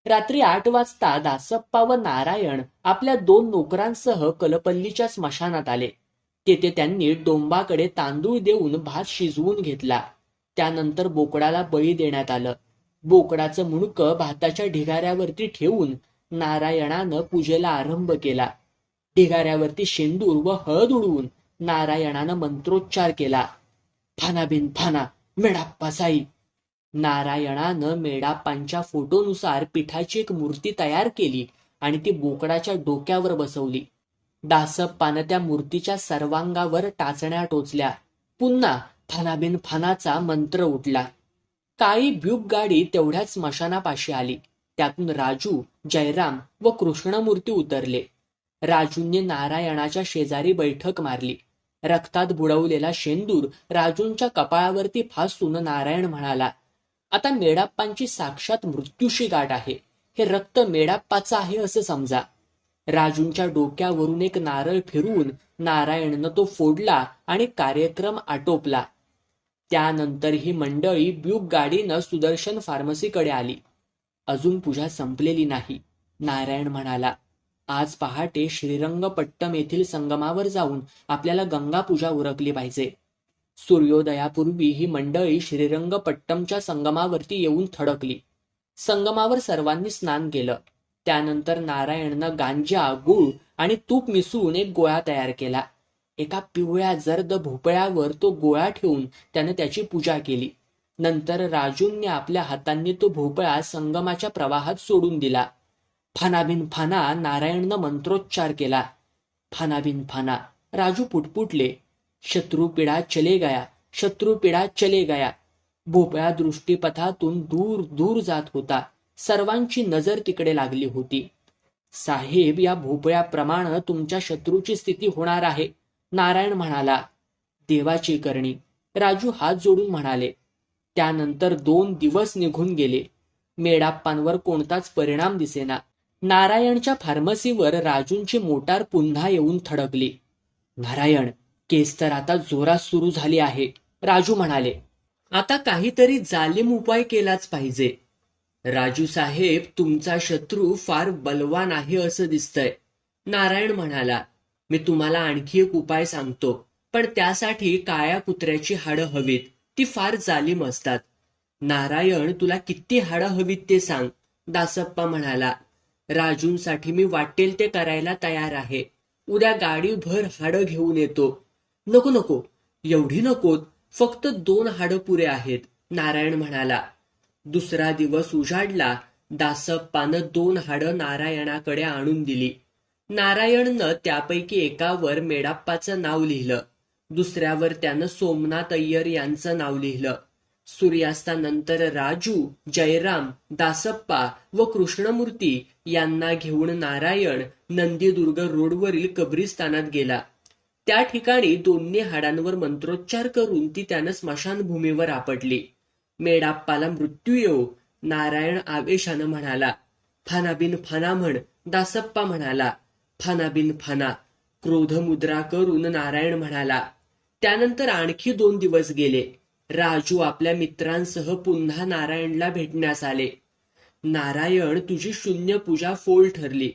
रात्री 8 वाजता दासप्पा व नारायण आपल्या 2 नोकरांसह कलपल्लीच्या स्मशानात आले. तेथे त्यांनी डोंबाकडे तांदूळ देऊन भात शिजवून घेतला. त्यानंतर बोकडाला बळी देण्यात आलं. बोकडाचं मुंडकं भाताच्या ढिगाऱ्यावरती ठेवून नारायणानं पूजेला आरंभ केला. ढिगाऱ्यावरती शेंदूर व हळद उडवून नारायणानं मंत्रोच्चार केला. फाना बिन फाना, मेडाप्पा साई. नारायणानं मेडाप्पांच्या फोटोनुसार पिठाची एक मूर्ती तयार केली आणि ती बोकडाच्या डोक्यावर बसवली. दासप्पानं त्या मूर्तीच्या सर्वांगावर टाचण्या टोचल्या. पुन्हा फाना बिन फानाचा मंत्र उठला. काळी ब्यूक गाडी तेवढ्याच स्मशानापाशी आली. त्यातून राजू, जयराम व कृष्णमूर्ती उतरले. राजूंनी नारायणाच्या शेजारी बैठक मारली. रक्तात बुडवलेला शेंदूर राजूंच्या कपाळावरती फासून नारायण म्हणाला, आता मेडाप्पांची साक्षात मृत्यूशी गाठ आहे. हे रक्त मेडाप्पाचं आहे असं समजा. राजूंच्या डोक्यावरून एक नारळ फिरवून नारायणनं तो फोडला आणि कार्यक्रम आटोपला. त्यानंतर ही मंडळी ब्यूक गाडीनं सुदर्शन फार्मसीकडे आली. अजून पूजा संपलेली नाही, नारायण म्हणाला. आज पहाटे श्रीरंगपट्टम येथील संगमावर जाऊन आपल्याला गंगा पूजा उरकली पाहिजे. सूर्योदयापूर्वी ही मंडळी श्रीरंगपट्टमच्या संगमावरती येऊन थडकली. संगमावर सर्वांनी स्नान केलं. त्यानंतर नारायणनं गांजा, गूळ आणि तूप मिसळून एक गोळा तयार केला. एका पिवळ्या जर्द भोपळ्यावर तो गोळा ठेवून त्याने त्याची पूजा केली. नंतर राजूंनी आपल्या हातांनी तो भोपळा संगमाच्या प्रवाहात सोडून दिला. फाना बिन फाना, नारायणनं मंत्रोच्चार केला. फाना बिन फाना, राजू पुटपुटले. शत्रू पिढा चले गया, शत्रू पिढा चले गया. भोपळा दृष्टीपथातून दूर दूर जात होता. सर्वांची नजर तिकडे लागली होती. साहेब, या भोपळ्याप्रमाणे तुमच्या शत्रूची स्थिती होणार आहे, नारायण म्हणाला. देवाची करणी, राजू हात जोडून म्हणाले. त्यानंतर 2 दिवस निघून गेले. मेडाप्पांवर कोणताच परिणाम दिसेना. नारायणच्या फार्मसीवर राजूंची मोटार पुन्हा येऊन थडकली. नारायण, केस तर आता जोरात सुरू झाली आहे, राजू म्हणाले. आता काहीतरी जालिम उपाय केलाच पाहिजे. राजू साहेब, तुमचा शत्रू फार बलवान आहे असं दिसतंय, नारायण म्हणाला. मी तुम्हाला आणखी एक उपाय सांगतो, पण त्यासाठी काळ्या कुत्र्याची हाडं हवीत. ती फार जालिम असतात. नारायण, तुला किती हाडं हवीत ते सांग, दासप्पा म्हणाला. राजूंसाठी मी वाटेल ते करायला तयार आहे. उद्या गाडीभर हाडं घेऊन येतो. नको नको, एवढी नकोत, फक्त 2 हाडं पुरे आहेत, नारायण म्हणाला. दुसरा दिवस उजाडला. दासप्पानं 2 हाडं नारायणाकडे आणून दिली. नारायणनं त्यापैकी एकावर मेडाप्पाचं नाव लिहिलं. दुसऱ्यावर त्यानं सोमनाथ अय्यर यांचं नाव लिहिलं. सूर्यास्तानंतर राजू, जयराम, दासप्पा व कृष्णमूर्ती यांना घेऊन नारायण नंदीदुर्ग रोडवरील कब्रिस्तानात गेला. त्या ठिकाणी दोन्ही हाडांवर मंत्रोच्चार करून ती त्यानं स्मशानभूमीवर आपटली. मेडाप्पाला मृत्यू येऊ, नारायण आवेशानं म्हणाला. फानाबिन फाना म्हण, दासप्पा म्हणाला. फानाबिन फाना, क्रोधमुद्रा करून नारायण म्हणाला. त्यानंतर आणखी 2 दिवस गेले. राजू आपल्या मित्रांसह पुन्हा नारायणला भेटण्यास आले. नारायण, तुझी शून्य पूजा फोल ठरली.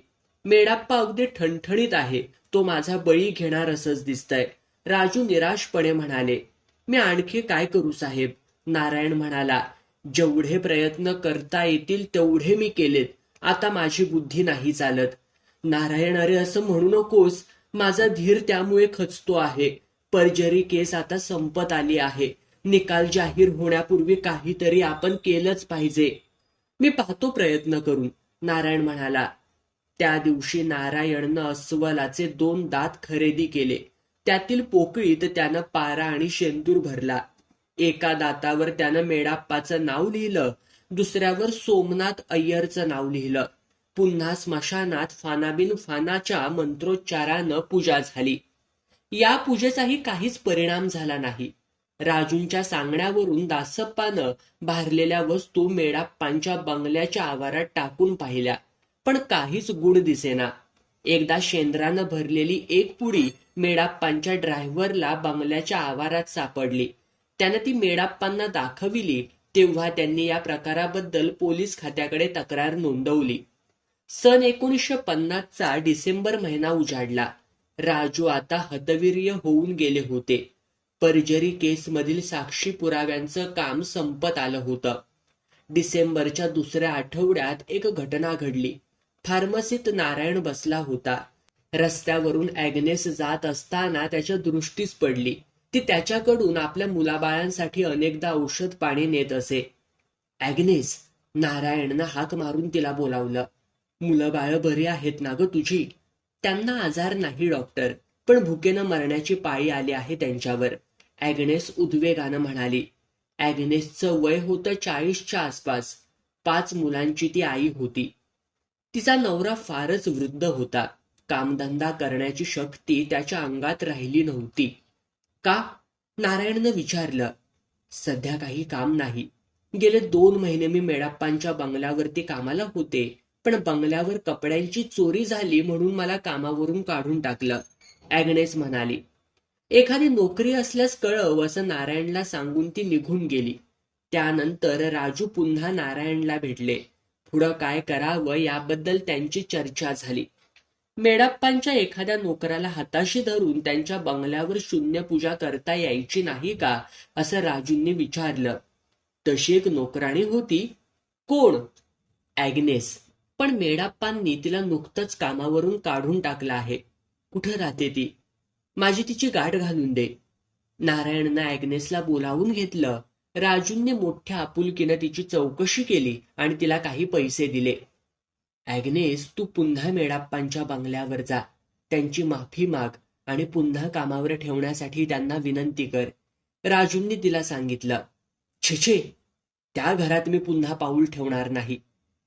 मेडाप्पा अगदी ठणठणीत आहे. तो माझा बळी घेणार असंच दिसतंय, राजू निराशपणे म्हणाले. मी आणखी काय करू साहेब, नारायण म्हणाला. जेवढे प्रयत्न करता येतील तेवढे मी केलेत. आता माझी बुद्धी नाही चालत. नारायण, अरे असं म्हणू नकोस. माझा धीर त्यामुळे खचतो आहे. पर्जरी केस आता संपत आली आहे. निकाल जाहीर होण्यापूर्वी काहीतरी आपण केलंच पाहिजे. मी पाहतो प्रयत्न करून, नारायण म्हणाला. त्या दिवशी नारायणनं अस्वलाचे 2 दात खरेदी केले. त्यातील पोकळीत त्यानं पारा आणि शेंदूर भरला. एका दातावर त्यानं मेडाप्पाचं नाव लिहिलं, दुसऱ्यावर सोमनाथ अय्यरचं नाव लिहिलं. पुन्हा स्मशानात फानाबिन फानाच्या मंत्रोच्चारानं पूजा झाली. या पूजेचाही काहीच परिणाम झाला नाही. राजूंच्या सांगण्यावरून दासप्पानं भारलेल्या वस्तू मेडाप्पांच्या बंगल्याच्या आवारात टाकून पाहिल्या, पण काहीच गुण दिसेना. एकदा शेंद्रानं भरलेली एक पुडी मेडाप्पांच्या ड्रायव्हरला बंगल्याच्या आवारात सापडली. त्यानं ती मेडाप्पांना दाखविली, तेव्हा त्यांनी या प्रकाराबद्दल पोलीस खात्याकडे तक्रार नोंदवली. सन 1950चा डिसेंबर महिना उजाडला. राजू आता हतवीर्य होऊन गेले होते. पर्जरी केसमधील साक्षी पुराव्यांचं काम संपत आलं होतं. डिसेंबरच्या दुसऱ्या आठवड्यात एक घटना घडली. फार्मसीत नारायण बसला होता. रस्त्यावरून ॲग्नेस जात असताना त्याच्या दृष्टीस पडली. ती त्याच्याकडून आपल्या मुलाबाळांसाठी अनेकदा औषध पाणी नेत असे. ॲग्नेस, नारायणनं हाक मारून तिला बोलावलं. मुलं बाळं बरी आहेत ना ग तुझी? त्यांना आजार नाही डॉक्टर, पण भुकेनं मरण्याची पाळी आली आहे त्यांच्यावर, ॲग्नेस उद्वेगानं म्हणाली. ॲग्नेसचं वय होतं 40च्या आसपास. 5 मुलांची ती आई होती. तिचा नवरा फारच वृद्ध होता. कामधंदा करण्याची शक्ती त्याच्या अंगात राहिली नव्हती. का? नारायणनं विचारलं. सध्या काही काम नाही. गेले 2 महिने मी मेडाप्पांच्या बंगल्यावरती कामाला होते, पण बंगल्यावर कपड्यांची चोरी झाली म्हणून मला कामावरून काढून टाकलं, ॲग्नेस म्हणाली. एखादी नोकरी असल्यास कळव असं नारायणला सांगून ती निघून गेली. त्यानंतर राजू पुन्हा नारायणला भेटले. पुढं काय करावं याबद्दल त्यांची चर्चा झाली. मेडाप्पांच्या एखाद्या नोकराला हाताशी धरून त्यांच्या बंगल्यावर शून्य पूजा करता यायची नाही का असं राजूंनी विचारलं. तशी एक नोकराणी होती. कोण? ॲग्नेस. पण मेडाप्पांनी तिला नुकतंच कामावरून काढून टाकलं आहे. कुठं राहते ती? माझी तिची गाठ घालून दे. नारायणनं ॲग्नेसला बोलावून घेतलं. राजूंनी मोठ्या आपुलकीनं तिची चौकशी केली आणि तिला काही पैसे दिले. ॲग्नेस, तू पुन्हा मेडाप्पांच्या बंगल्यावर जा. त्यांची माफी माग आणि पुन्हा कामावर ठेवण्यासाठी त्यांना विनंती कर, राजूंनी तिला सांगितलं. छे, त्या घरात मी पुन्हा पाऊल ठेवणार नाही,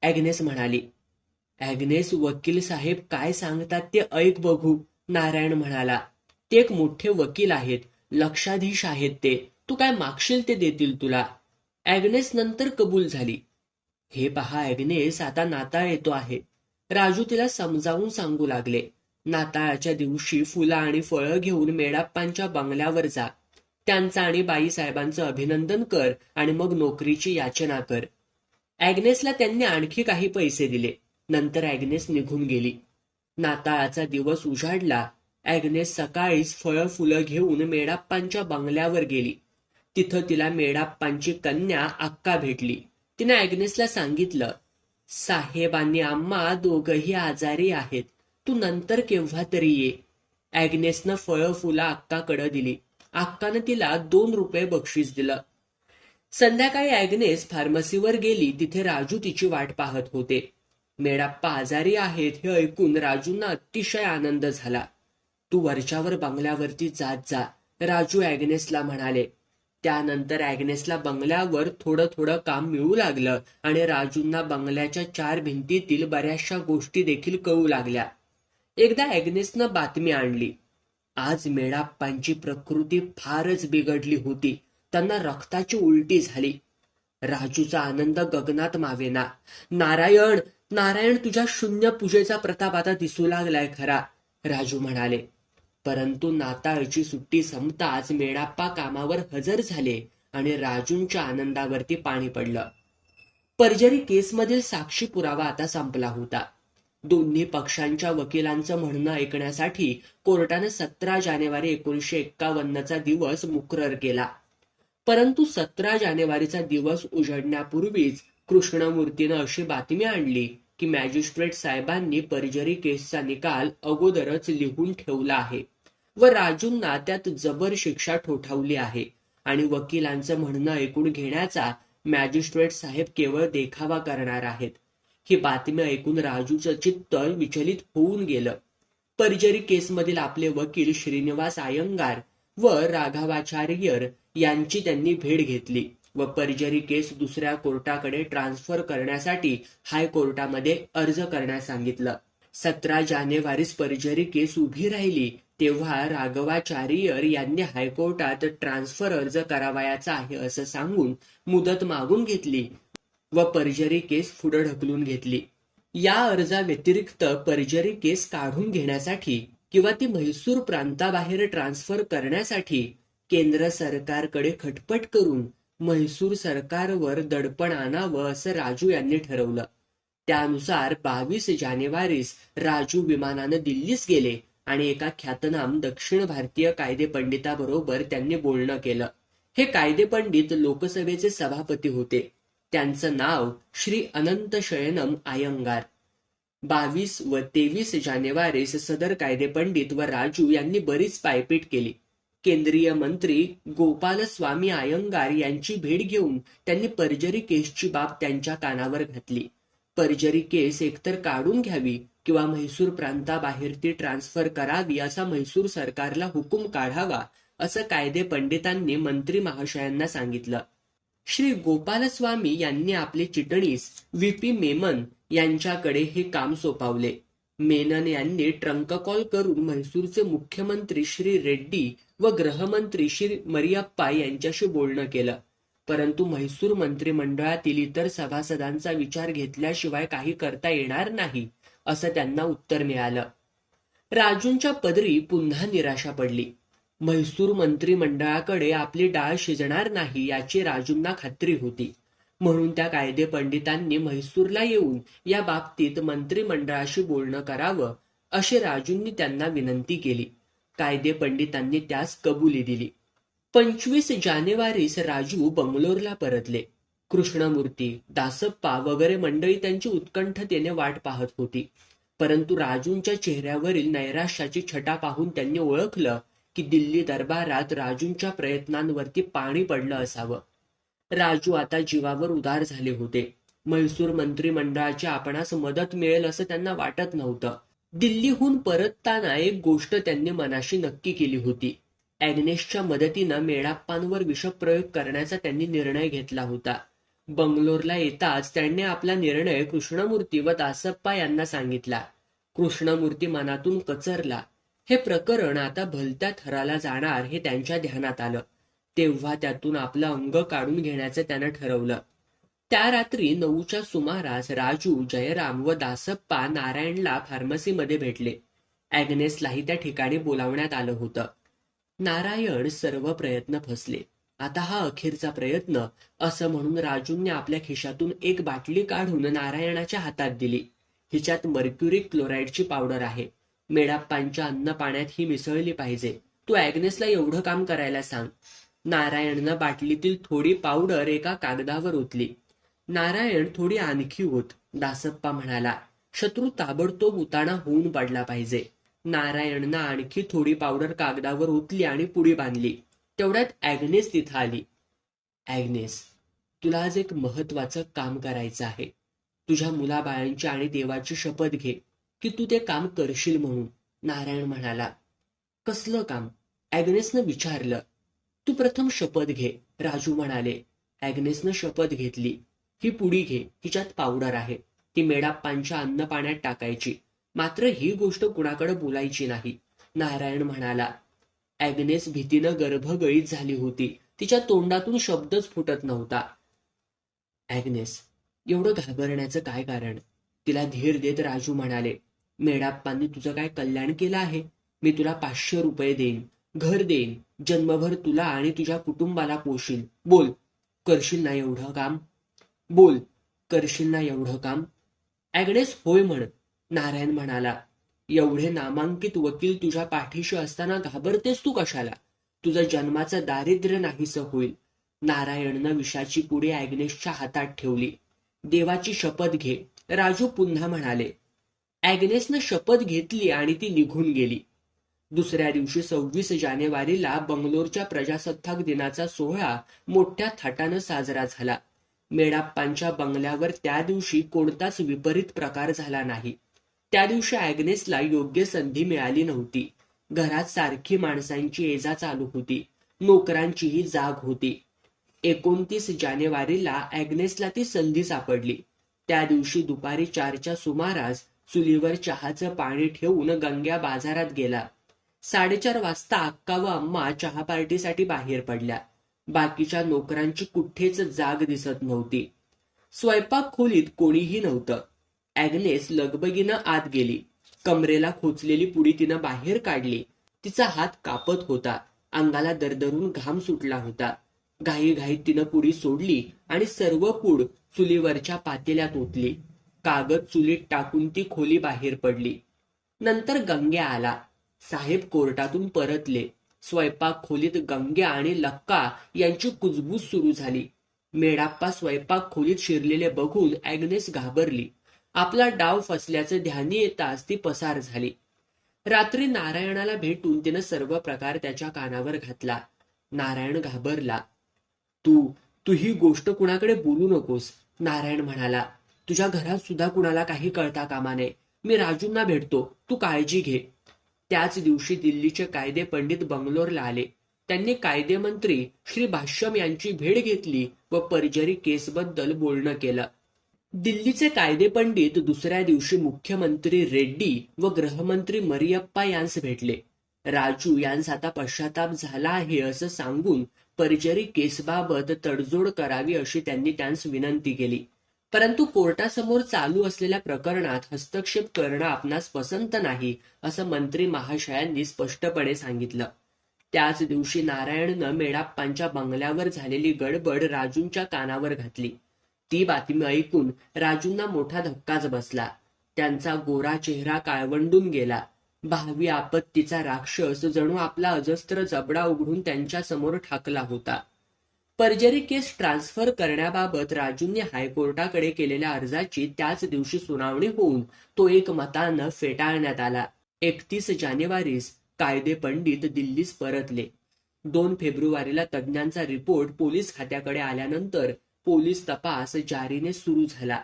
ॲग्नेस म्हणाली. ॲग्नेस, वकील साहेब काय सांगतात ते ऐक बघू, नारायण म्हणाला. ते एक मोठे वकील आहेत, लक्षाधीश आहेत ते. तू काय मागशील ते देतील तुला. ॲग्नेस नंतर कबूल झाली. हे पहा ॲग्नेस, आता नाताळ येतो आहे. राजू तिला समजावून सांगू लागले. नाताळाच्या दिवशी फुलं आणि फळं घेऊन मेडाप्पांच्या बंगल्यावर जा. त्यांचं आणि बाईसाहेबांचं अभिनंदन कर आणि मग नोकरीची याचना कर. ॲग्नेसला त्यांनी आणखी काही पैसे दिले. नंतर ॲग्नेस निघून गेली. नाताळाचा दिवस उजाडला. ॲग्नेस सकाळीच फळं फुलं घेऊन मेडाप्पांच्या बंगल्यावर गेली. तिथं तिला मेडाप्पांची कन्या अक्का भेटली. तिने ॲग्नेसला सांगितलं, साहेबांनी आम्हा दोघंही आजारी आहेत. तू नंतर केव्हा तरी ये. ॲग्नेसनं फळं फुलं अक्काकडं दिली. अक्कानं तिला 2 रुपये बक्षीस दिलं. संध्याकाळी ॲग्नेस फार्मसीवर गेली. तिथे राजू तिची वाट पाहत होते. मेडाप्पा आजारी आहेत हे ऐकून राजूंना अतिशय आनंद झाला. तू वरच्यावर बंगल्यावरती जात जा, राजू ॲग्नेसला म्हणाले. त्यानंतर ॲग्नेसला बंगल्यावर थोडं थोडं काम मिळू लागलं आणि राजूंना बंगल्याच्या 4 भिंतीतील बऱ्याचशा गोष्टी देखील कळू लागल्या. एकदा ॲग्नेसनं बातमी आणली. आज मेडाप्पांची प्रकृती फारच बिघडली होती. त्यांना रक्ताची उलटी झाली. राजूचा आनंद गगनात मावेना. नारायण, नारायण, तुझ्या शून्य पूजेचा प्रताप आता दिसू लागलाय खरा, राजू म्हणाले. परंतु नाताळची सुट्टी संपताच मेडाप्पा कामावर हजर झाले आणि राजूंच्या आनंदावरती पाणी पडलं. पर्जरी केसमधील साक्षी पुरावा आता संपला होता. दोन्ही पक्षांच्या वकिलांचं म्हणणं ऐकण्यासाठी कोर्टाने 17 जानेवारी 1951चा दिवस मुकरर केला. परंतु 17 जानेवारीचा दिवस उजडण्यापूर्वीच कृष्णमूर्तीनं अशी बातमी आणली की मॅजिस्ट्रेट साहेबांनी पर्जरी केसचा निकाल अगोदरच लिहून ठेवला आहे व राजूंना त्यात जबर शिक्षा ठोठावली आहे आणि वकिलांचं म्हणणं ऐकून घेण्याचा मॅजिस्ट्रेट साहेब केवळ देखावा करणार आहेत. ही बातमी ऐकून राजूचं चित्त विचलित होऊन गेलं. पर्जरी केसमधील आपले वकील श्रीनिवास अय्यंगार व राघवाचार्यर यांची त्यांनी भेट घेतली व पर्जरी केस दुसऱ्या कोर्टाकडे ट्रान्सफर करण्यासाठी हायकोर्टामध्ये अर्ज करण्यास सांगितलं. 17 जानेवारीस पर्जरी केस उभी राहिली तेव्हा राघवाचार्यर यांनी हायकोर्टात ट्रान्सफर अर्ज करावयाचा आहे असं सांगून मुदत मागून घेतली व पर्जरी केस पुढे ढकलून घेतली. या अर्जाव्यतिरिक्त पर्जरी केस काढून घेण्यासाठी किंवा ती म्हैसूर प्रांताबाहेर ट्रान्सफर करण्यासाठी केंद्र सरकारकडे खटपट करून म्हैसूर सरकारवर दडपण आणावं असं राजू यांनी ठरवलं. त्यानुसार 22 जानेवारीस राजू विमानानं दिल्लीस गेले आणि एका ख्यातनाम दक्षिण भारतीय कायदेपंडिताबरोबर त्यांनी बोलणं केलं. हे कायदेपंडित लोकसभेचे सभापती होते. त्यांचं नाव श्री अनंत शयनम अय्यंगार. 22 व 23 जानेवारीस सदर कायदेपंडित व राजू यांनी बरीच पायपीट केली. केंद्रीय मंत्री गोपालस्वामी अय्यंगार यांची भेट घेऊन त्यांनी पर्जरी केसची बाब त्यांच्या कानावर घातली. पर्जरी केस एकतर काढून घ्यावी किंवा म्हैसूर प्रांताबाहेर ती ट्रान्सफर करावी असा म्हैसूर सरकारला हुकूम काढावा असं कायदेपंडितांनी मंत्री महाशयांना सांगितलं. श्री गोपालस्वामी यांनी आपले चिटणीस व्ही.पी. मेनन यांच्याकडे हे काम सोपवले. मेनन यांनी ट्रंक कॉल करून म्हैसूरचे मुख्यमंत्री श्री रेड्डी व गृहमंत्री श्री मरियप्पा यांच्याशी बोलणं केलं. परंतु म्हैसूर मंत्रिमंडळातील इतर सभासदांचा विचार घेतल्याशिवाय काही करता येणार नाही असं त्यांना उत्तर मिळालं. राजूंच्या पदरी पुन्हा निराशा पडली. म्हैसूर मंत्रिमंडळाकडे आपली डाळ शिजणार नाही याची राजूंना खात्री होती. म्हणून त्या कायदेपंडितांनी म्हैसूरला येऊन या बाबतीत मंत्रिमंडळाशी बोलणं करावं अशी राजूंनी त्यांना विनंती केली. कायदेपंडितांनी त्यास कबुली दिली. 25 जानेवारीस राजू बंगलोरला परतले. कृष्णमूर्ती, दासप्पा वगैरे मंडळी त्यांची उत्कंठतेने वाट पाहत होती. परंतु राजूंच्या चेहऱ्यावरील नैराश्याची छटा पाहून त्यांनी ओळखलं की दिल्ली दरबारात राजूंच्या प्रयत्नांवरती पाणी पडलं असावं. राजू आता जीवावर उदार झाले होते. म्हैसूर मंत्रिमंडळाची आपणास मदत मिळेल असं त्यांना वाटत नव्हतं. दिल्लीहून परतताना एक गोष्ट त्यांनी मनाशी नक्की केली होती. ॲग्नेसच्या मदतीनं मेडाप्पांवर विषप्रयोग करण्याचा त्यांनी निर्णय घेतला होता. बंगलोरला येताच त्यांनी आपला निर्णय कृष्णमूर्ती व दासप्पा यांना सांगितला. कृष्णमूर्ती मनातून कचरला. हे प्रकरण आता भलत्या थराला जाणार हे त्यांच्या ध्यानात आलं. तेव्हा त्यातून आपलं अंग काढून घेण्याचं त्यानं ठरवलं. त्या रात्री 9च्या सुमारास राजू, जयराम व दासप्पा नारायणला फार्मसीमध्ये भेटले. ॲग्नेसलाही त्या ठिकाणी बोलावण्यात आलं होतं. नारायण सर्व प्रयत्न फसले. आता हा अखेरचा प्रयत्न, असं म्हणून राजूंनी आपल्या खिशातून एक बाटली काढून नारायणाच्या हातात दिली. हिच्यात मर्क्युरिक क्लोराईडची पावडर आहे. मेडाप्पांच्या अन्न पाण्यात ही मिसळली पाहिजे. तू ॲग्नेसला एवढं काम करायला सांग. नारायणनं बाटलीतील थोडी पावडर एका कागदावर ओतली. नारायण थोडी आणखी ओत, दासप्पा म्हणाला. शत्रू ताबडतोब उताणा होऊन पडला पाहिजे. नारायणनं आणखी थोडी पावडर कागदावर ओतली आणि पुडी बांधली. तेवढ्यात ॲग्नेस तिथं आली. ॲग्नेस, तुला आज एक महत्वाचं काम करायचं आहे. तुझ्या मुलाबाळांची आणि देवाची शपथ घे की तू ते काम करशील म्हणून, नारायण म्हणाला. कसलं काम? ॲग्नेसनं विचारलं. तू प्रथम शपथ घे, राजू म्हणाले. ॲग्नेसनं शपथ घेतली. ही पुडी घे, हिच्यात पावडर आहे. ती मेडाप्पांच्या अन्न पाण्यात टाकायची. मात्र ही गोष्ट कुणाकडे बोलायची नाही, नारायण म्हणाला. ॲग्नेस भीतीनं गर्भगळीत झाली होती. तिच्या तोंडातून शब्दच फुटत नव्हता. ॲग्नेस, एवढं घाबरण्याचं काय कारण? तिला धीर देत राजू म्हणाले. मेडाप्पांनी तुझं काय कल्याण केलं आहे? मी तुला 500 रुपये देईन, घर देईन, जन्मभर तुला आणि तुझ्या कुटुंबाला पोशील. बोल, करशील ना एवढं काम? बोल, करशील ना एवढं काम? ॲग्नेस होय म्हण, नारायण म्हणाला. एवढे नामांकित वकील तुझ्या पाठीशी असताना घाबरतेस तू कशाला? तुझं जन्माचं दारिद्र्य नाहीसं होईल. नारायणनं विषाची पुडी ॲग्नेसच्या हातात ठेवली. देवाची शपथ घे, राजू पुन्हा म्हणाले. ॲग्नेसनं शपथ घेतली आणि ती निघून गेली. दुसऱ्या दिवशी 26 जानेवारीला बंगलोरच्या प्रजासत्ताक दिनाचा सोहळा मोठ्या थाटानं साजरा झाला. मेडाप्पांच्या बंगल्यावर त्या दिवशी कोणताच विपरीत प्रकार झाला नाही. त्या दिवशी ॲग्नेसला योग्य संधी मिळाली नव्हती. घरात सारखी माणसांची ये-जा चालू होती. नोकरांचीही जाग होती. 29 जानेवारीला ॲग्नेसला ती संधी सापडली. त्या दिवशी दुपारी 4च्या सुमारास चुलीवर चहाचं पाणी ठेवून गंग्या बाजारात गेला. 4:30 वाजता अक्का व अम्मा चहा पार्टीसाठी बाहेर पडल्या. बाकीच्या नोकरांची कुठेच जाग दिसत नव्हती. स्वयंपाक खोलीत कोणीही नव्हतं. ॲग्नेस लगबगीनं आत गेली. कमरेला खोचलेली पुडी तिनं बाहेर काढली. तिचा हात कापत होता. अंगाला दरदरून घाम सुटला होता. घाईघाईत तिनं पुडी सोडली आणि सर्व पूड चुलीवरच्या पातेल्यात ओतली. कागद चुलीत टाकून ती खोली बाहेर पडली. नंतर गंग्या आला. साहेब कोर्टातून परतले. स्वयंपाक खोलीत गंग्या आणि लक्का यांची कुजबूज सुरू झाली. मेडाप्पा स्वयंपाक खोलीत शिरलेले बघून ॲग्नेस घाबरली. आपला डाव फसल्याचं ध्यानी येताच ती पसार झाली. रात्री नारायणाला भेटून तिनं सर्व प्रकार त्याच्या कानावर घातला. नारायण घाबरला. तू ही गोष्ट कुणाकडे बोलू नकोस, नारायण म्हणाला. तुझ्या घरात सुद्धा कुणाला काही कळता कामा नये. मी राजूंना भेटतो, तू काळजी घे. त्याच दिवशी दिल्लीचे कायदे पंडित बंगलोरला आले. त्यांनी कायदेमंत्री श्री भाष्यम यांची भेट घेतली व पर्जरी केसबद्दल बोलणं केलं. दिल्लीचे कायदे पंडित दुसऱ्या दिवशी मुख्यमंत्री रेड्डी व गृहमंत्री मरियप्पा यांस भेटले. राजू यांस आता पश्चाताप झाला आहे असं सांगून पर्जरी केसबाबत तडजोड करावी अशी त्यांनी त्यांस विनंती केली. परंतु कोर्टासमोर चालू असलेल्या प्रकरणात हस्तक्षेप करणं आपणास पसंत नाही असं मंत्री महाशयांनी स्पष्टपणे सांगितलं. त्याच दिवशी नारायणनं मेडाप्पांच्या बंगल्यावर झालेली गडबड राजूंच्या कानावर घातली. ती बातमी ऐकून राजूंना मोठा धक्काच बसला. त्यांचा गोरा चेहरा काळवंडून गेला. भावी आपत्तीचा राक्षस जणू आपला अजस्त्र जबडा उघडून त्यांच्या समोर ठाकला होता. पर्जरी केस ट्रान्सफर करण्याबाबत राजूंनी हायकोर्टाकडे केलेल्या अर्जाची त्याच दिवशी सुनावणी होऊन तो एकमतानं फेटाळण्यात आला. 31 जानेवारीस कायदे पंडित दिल्लीस परतले. 2 फेब्रुवारीला तज्ज्ञांचा रिपोर्ट पोलीस खात्याकडे आल्यानंतर पोलीस तपास जारीने सुरू झाला.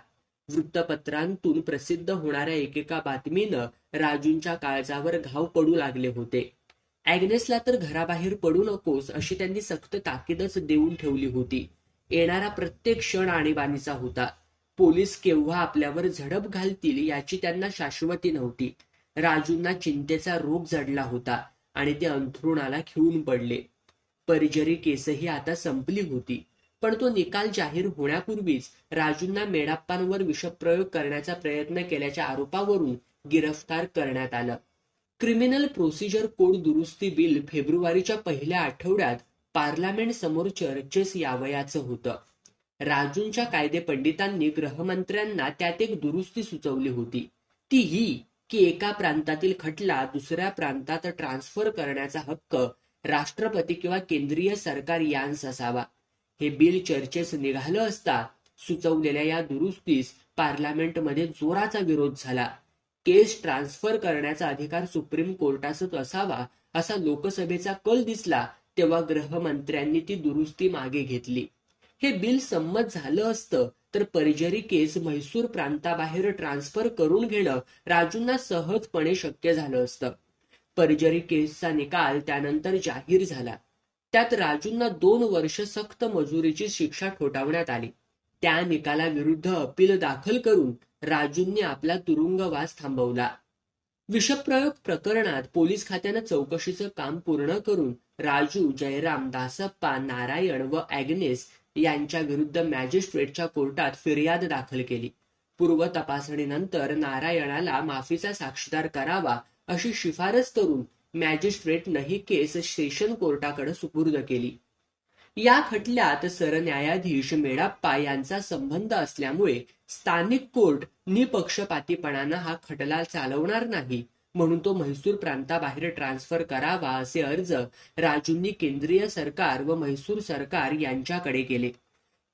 वृत्तपत्रांतून प्रसिद्ध होणाऱ्या एकेका बातमीनं राजूंच्या काळजावर घाव पडू लागले होते. ॲग्नेसला तर घराबाहेर पडू नकोस अशी त्यांनी सक्त ताकीदच देऊन ठेवली होती. येणारा प्रत्येक क्षण आणीबाणीचा होता. पोलीस केव्हा आपल्यावर झडप घालतील याची त्यांना शाश्वती नव्हती. राजूंना चिंतेचा रोग जडला होता आणि ते अंथरुणाला खिळून पडले. परिजरी केसही आता संपली होती. पण तो निकाल जाहीर होण्यापूर्वीच राजूंना मेडाप्पांवर विषप्रयोग करण्याचा प्रयत्न केल्याच्या आरोपावरून गिरफ्तार करण्यात आलं. क्रिमिनल प्रोसिजर कोड दुरुस्ती बिल फेब्रुवारीच्या पहिल्या आठवड्यात पार्लमेंट समोर चर्चेस यावयाचं होतं. राजूंच्या कायदेपंडितांनी गृहमंत्र्यांना त्यात एक दुरुस्ती सुचवली होती. ती ही की एका प्रांतातील खटला दुसऱ्या प्रांतात ट्रान्सफर करण्याचा हक्क राष्ट्रपती किंवा केंद्रीय सरकार यांस असावा. हे बिल चर्चेस निघालं असता सुचवलेल्या या दुरुस्तीस पार्लमेंटमध्ये जोराचा विरोध झाला. केस ट्रान्सफर करण्याचा अधिकार सुप्रीम कोर्टाचाच असावा असा लोकसभेचा कल दिसला तेव्हा गृहमंत्र्यांनी ती दुरुस्ती मागे घेतली. हे बिल संमत झालं असतं तर परिजरी केस म्हैसूर प्रांताबाहेर ट्रान्सफर करून घेणं राजूंना सहजपणे शक्य झालं असतं. परिजरी केसचा निकाल त्यानंतर जाहीर झाला. त्यात राजूंना 2 वर्ष सक्त मजुरीची शिक्षा ठोठावण्यात आली. त्या निकालाविरुद्ध अपील दाखल करून राजूंनी आपला तुरुंगवास थांबवला. विषप्रयोग प्रकरणात पोलीस खात्यानं चौकशीचं काम पूर्ण करून राजू, जयराम, दासप्पा, नारायण व ॲग्नेस यांच्या विरुद्ध मॅजिस्ट्रेटच्या कोर्टात फिर्याद दाखल केली. पूर्व तपासणीनंतर नारायणाला माफीचा साक्षीदार करावा अशी शिफारस करून मॅजिस्ट्रेटनं ही केस सेशन कोर्टाकडे सुपूर्द केली. या खटल्यात सरन्यायाधीश मेडाप्पा यांचा संबंध असल्यामुळे स्थानिक कोर्ट निपक्षपातीपणानं हा खटला चालवणार नाही म्हणून तो म्हैसूर प्रांताबाहेर ट्रान्सफर करावा असे अर्ज राजूंनी केंद्रीय सरकार व म्हैसूर सरकार यांच्याकडे केले.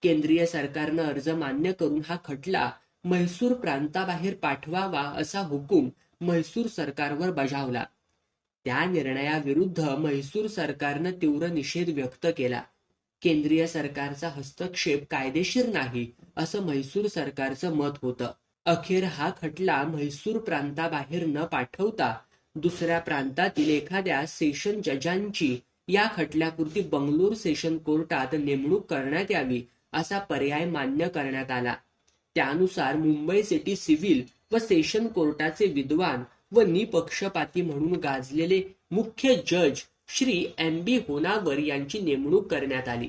केंद्रीय सरकारनं अर्ज मान्य करून हा खटला म्हैसूर प्रांताबाहेर पाठवावा असा हुकूम म्हैसूर सरकारवर बजावला. त्या निर्णयाविरुद्ध म्हैसूर सरकारनं तीव्र निषेध व्यक्त केला. केंद्रीय सरकारचा हस्तक्षेप कायदेशीर नाही असं म्हैसूर सरकारचं मत होतं. अखेर हा खटला म्हैसूर प्रांताबाहेर न पाठवता दुसऱ्या प्रांतातील एखाद्या सेशन जजांची या खटल्यापुरती बंगलोर सेशन कोर्टात नेमणूक करण्यात यावी असा पर्याय मान्य करण्यात आला. त्यानुसार मुंबई सिटी सिव्हिल व सेशन कोर्टाचे विद्वान व निपक्षपाती म्हणून गाजलेले मुख्य जज श्री M.B. होनावर यांची नेमणूक करण्यात आली.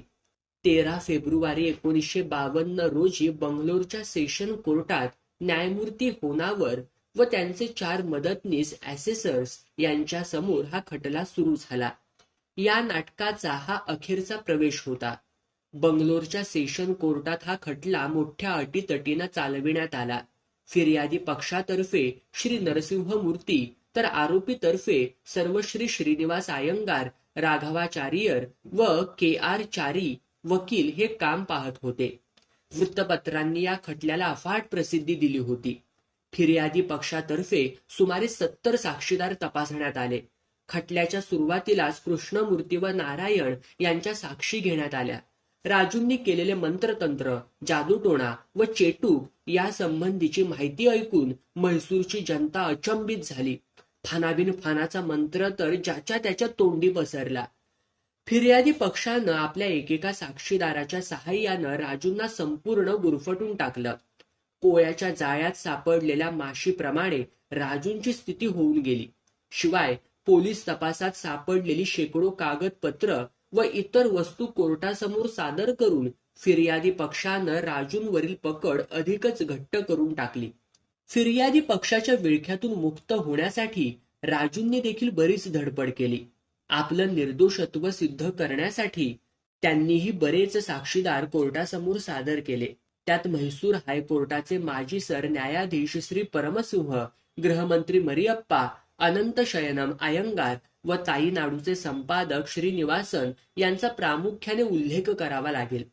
13 फेब्रुवारी 1952 रोजी बंगलोरच्या सेशन कोर्टात न्यायमूर्ती होनावर व त्यांचे 4 मदतनीस ॲसेसर्स यांच्या समोर हा खटला सुरू झाला. या नाटकाचा हा अखेरचा प्रवेश होता. बंगलोरच्या सेशन कोर्टात हा खटला मोठ्या अटीतटीनं चालविण्यात आला. फिर्यादी पक्षातर्फे श्री नरसिंह मूर्ती तर आरोपीतर्फे सर्वश्री श्रीनिवास अय्यंगार, राघवाचार्यर व K.R. चारी वकील हे काम पाहत होते. वृत्तपत्रांनी या खटल्याला अफाट प्रसिद्धी दिली होती. फिर्यादी पक्षातर्फे सुमारे 70 साक्षीदार तपासण्यात आले. खटल्याच्या सुरुवातीलाच कृष्णमूर्ती व नारायण यांच्या साक्षी घेण्यात आल्या. राजूंनी केलेले मंत्रतंत्र, जादूटोणा व चेटूक या संबंधीची माहिती ऐकून म्हैसूरची जनता अचंबित झाली. फानाबिन फानाचा मंत्र तर ज्याच्या त्याच्या तोंडी पसरला. फिर्यादी पक्षानं आपल्या एकेका साक्षीदाराच्या सहाय्यानं राजूंना संपूर्ण गुरफटून टाकलं. पोळ्याच्या जाळ्यात सापडलेल्या माशीप्रमाणे राजूंची स्थिती होऊन गेली. शिवाय पोलीस तपासात सापडलेली शेकडो कागदपत्र व इतर वस्तू कोर्टासमोर सादर करून फिर्यादी पक्षानं राजूंवरील पकड अधिकच घट्ट करून टाकली. फिर्यादी पक्षाच्या विळख्यातून मुक्त होण्यासाठी राजूंनी देखील बरीच धडपड केली. आपलं निर्दोषत्व सिद्ध करण्यासाठी त्यांनीही बरेच साक्षीदार कोर्टासमोर सादर केले. त्यात म्हैसूर हायकोर्टाचे माजी सरन्यायाधीश श्री परमसिंह, गृहमंत्री मरियप्पा, अनंतशयनम अय्यंगार व ताईनाडूचे संपादक श्रीनिवासन यांचा प्रामुख्याने उल्लेख करावा लागेल.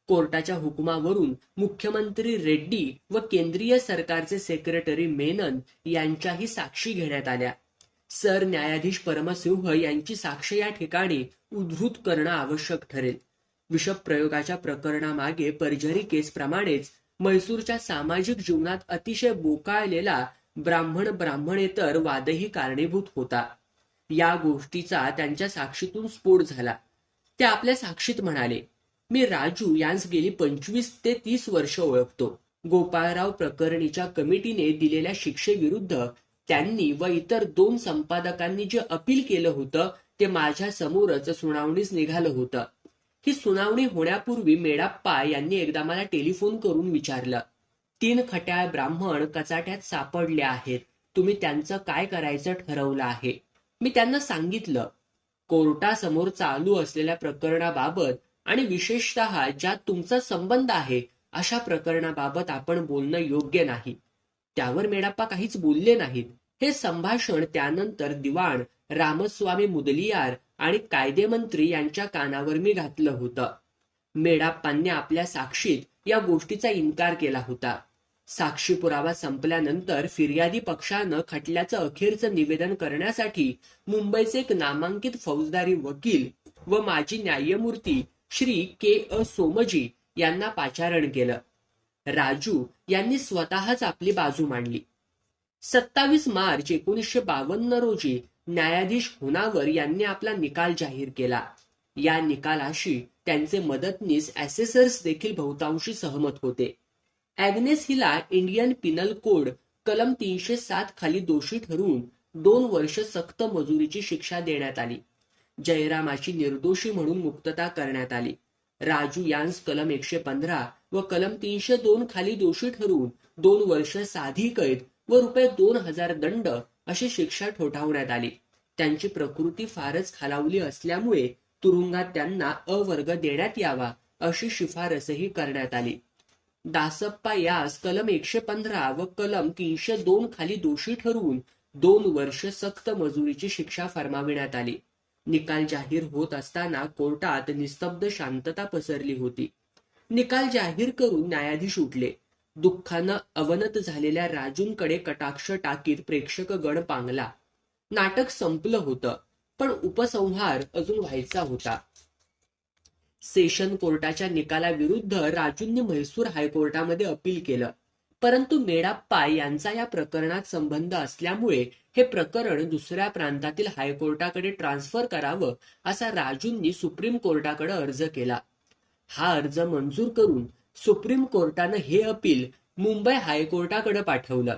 कोर्टाच्या हुकुमावरून मुख्यमंत्री रेड्डी व केंद्रीय सरकारचे सेक्रेटरी मेनन यांच्याही साक्षी घेण्यात आल्या. सरन्यायाधीश परमसिंह यांची साक्ष या ठिकाणी उद्धृत करणं आवश्यक ठरेल. विषप्रयोगाच्या प्रकरणामागे पर्जरी केसप्रमाणेच म्हैसूरच्या सामाजिक जीवनात अतिशय बोकाळलेला ब्राह्मणेतर वादही कारणीभूत होता. या गोष्टीचा त्यांच्या साक्षीतून स्फोट झाला. ते आपल्या साक्षीत म्हणाले, मी राजू यांस गेली 25 ते 30 वर्ष ओळखतो. गोपाळराव प्रकरणीच्या कमिटीने दिलेल्या शिक्षेविरुद्ध त्यांनी व इतर 2 संपादकांनी जे अपील केलं होतं ते माझ्या समोरच सुनावणीस निघालं होतं. ही सुनावणी होण्यापूर्वी मेडाप्पा यांनी एकदा मला टेलिफोन करून विचारलं, 3 खट्याळ ब्राह्मण कचाट्यात सापडले आहेत. तुम्ही त्यांचं काय करायचं ठरवलं आहे? मी त्यांना सांगितलं, कोर्टासमोर चालू असलेल्या प्रकरणाबाबत आणि विशेषतः ज्यात तुमचा संबंध आहे अशा प्रकरणाबाबत आपण बोलणं योग्य नाही. त्यावर मेडाप्पा काहीच बोलले नाहीत. हे संभाषण त्यानंतर दिवाण रामस्वामी मुदलियार आणि कायदेमंत्री यांच्या कानावर मी घातलं होतं. मेडाप्पांनी आपल्या साक्षीत या गोष्टीचा इन्कार केला होता. साक्षी पुरावा संपल्यानंतर फिर्यादी पक्षानं खटल्याचं अखेरचं निवेदन करण्यासाठी मुंबईचे एक नामांकित फौजदारी वकील व माजी न्यायमूर्ती श्री के. सोमजी यांना पाचारण केलं. राजू यांनी स्वतःच आपली बाजू मांडली. 27 मार्च 1952 रोजी न्यायाधीश हुनावर यांनी आपला निकाल जाहीर केला. या निकालाशी त्यांचे मदतनीस ॲसेसर्स देखील बहुतांशी सहमत होते. ॲग्नेस हिला इंडियन पिनल कोड कलम 307 खाली दोषी ठरवून 2 वर्ष सक्त मजुरीची शिक्षा देण्यात आली. जयरामाची निर्दोषी म्हणून मुक्तता करण्यात आली. राजू यांस कलम 115 व कलम 302 खाली दोषी ठरवून 2 वर्ष साधी कैद व ₹2000 दंड अशी शिक्षा ठोठावण्यात आली. त्यांची प्रकृती फारच खालावली असल्यामुळे तुरुंगात त्यांना अवर्ग देण्यात यावा अशी शिफारसही करण्यात आली. दासप्पा यास कलम 115 व कलम 302 खाली दोषी ठरवून 2 वर्ष सक्त मजुरीची शिक्षा फरमाविण्यात आली. निकाल जाहीर होत असताना कोर्टात निस्तब्ध शांतता पसरली होती. निकाल जाहीर करून न्यायाधीश उठले. दुःखानं अवनत झालेल्या राजूंकडे कटाक्ष टाकीत प्रेक्षक गण पांगला. नाटक संपलं होतं, पण उपसंहार अजून व्हायचा होता. सेशन कोर्टाच्या निकालाविरुद्ध राजूंनी म्हैसूर हायकोर्टामध्ये अपील केलं. परंतु मेडाप्पा यांचा या प्रकरणात संबंध असल्यामुळे हे प्रकरण दुसऱ्या प्रांतातील हायकोर्टाकडे ट्रान्सफर करावं असा राजूंनी सुप्रीम कोर्टाकडे अर्ज केला. हा अर्ज मंजूर करून सुप्रीम कोर्टानं हे अपील मुंबई हायकोर्टाकडे पाठवलं.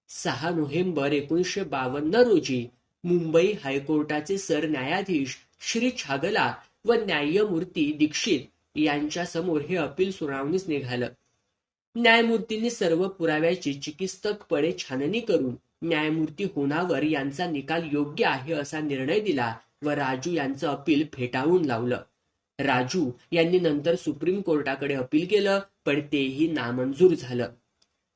6 नोव्हेंबर 1952 रोजी मुंबई हायकोर्टाचे सरन्यायाधीश श्री छागला व न्यायमूर्ती दीक्षित यांच्या समोर हे अपील सुनावणीस निघालं. न्यायमूर्तींनी सर्व पुराव्याची चिकित्सकपणे छाननी करून न्यायमूर्ती होनावर यांचा निकाल योग्य आहे असा निर्णय दिला व राजू यांचं अपील फेटाळून लावलं. राजू यांनी नंतर सुप्रीम कोर्टाकडे अपील केलं, पण तेही नामंजूर झालं.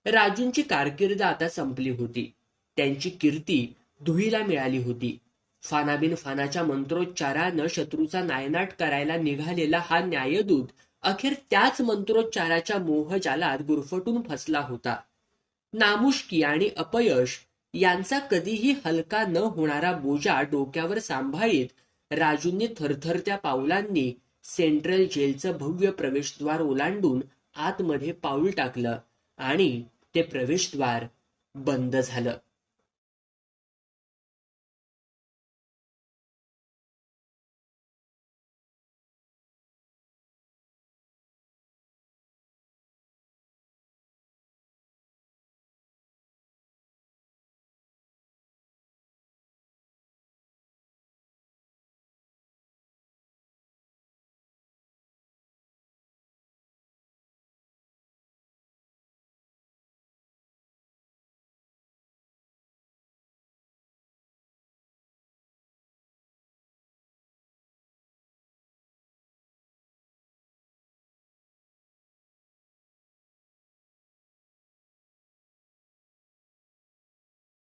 राजूंची कारकीर्द आता संपली होती. त्यांची कीर्ती धुळीला मिळाली होती. फानाबिन फानाच्या मंत्रोच्चारानं शत्रूचा नायनाट करायला निघालेला हा न्यायदूत अखेर त्याच मंत्रोच्चाराच्या मोहजालात गुरफटून फसला होता. नामुष्की आणि अपयश यांचा कधीही हलका न होणारा बोजा डोक्यावर सांभाळीत राजूंनी थरथरत्या पावलांनी सेंट्रल जेलचं भव्य प्रवेशद्वार ओलांडून आतमध्ये पाऊल टाकलं आणि ते प्रवेशद्वार बंद झालं.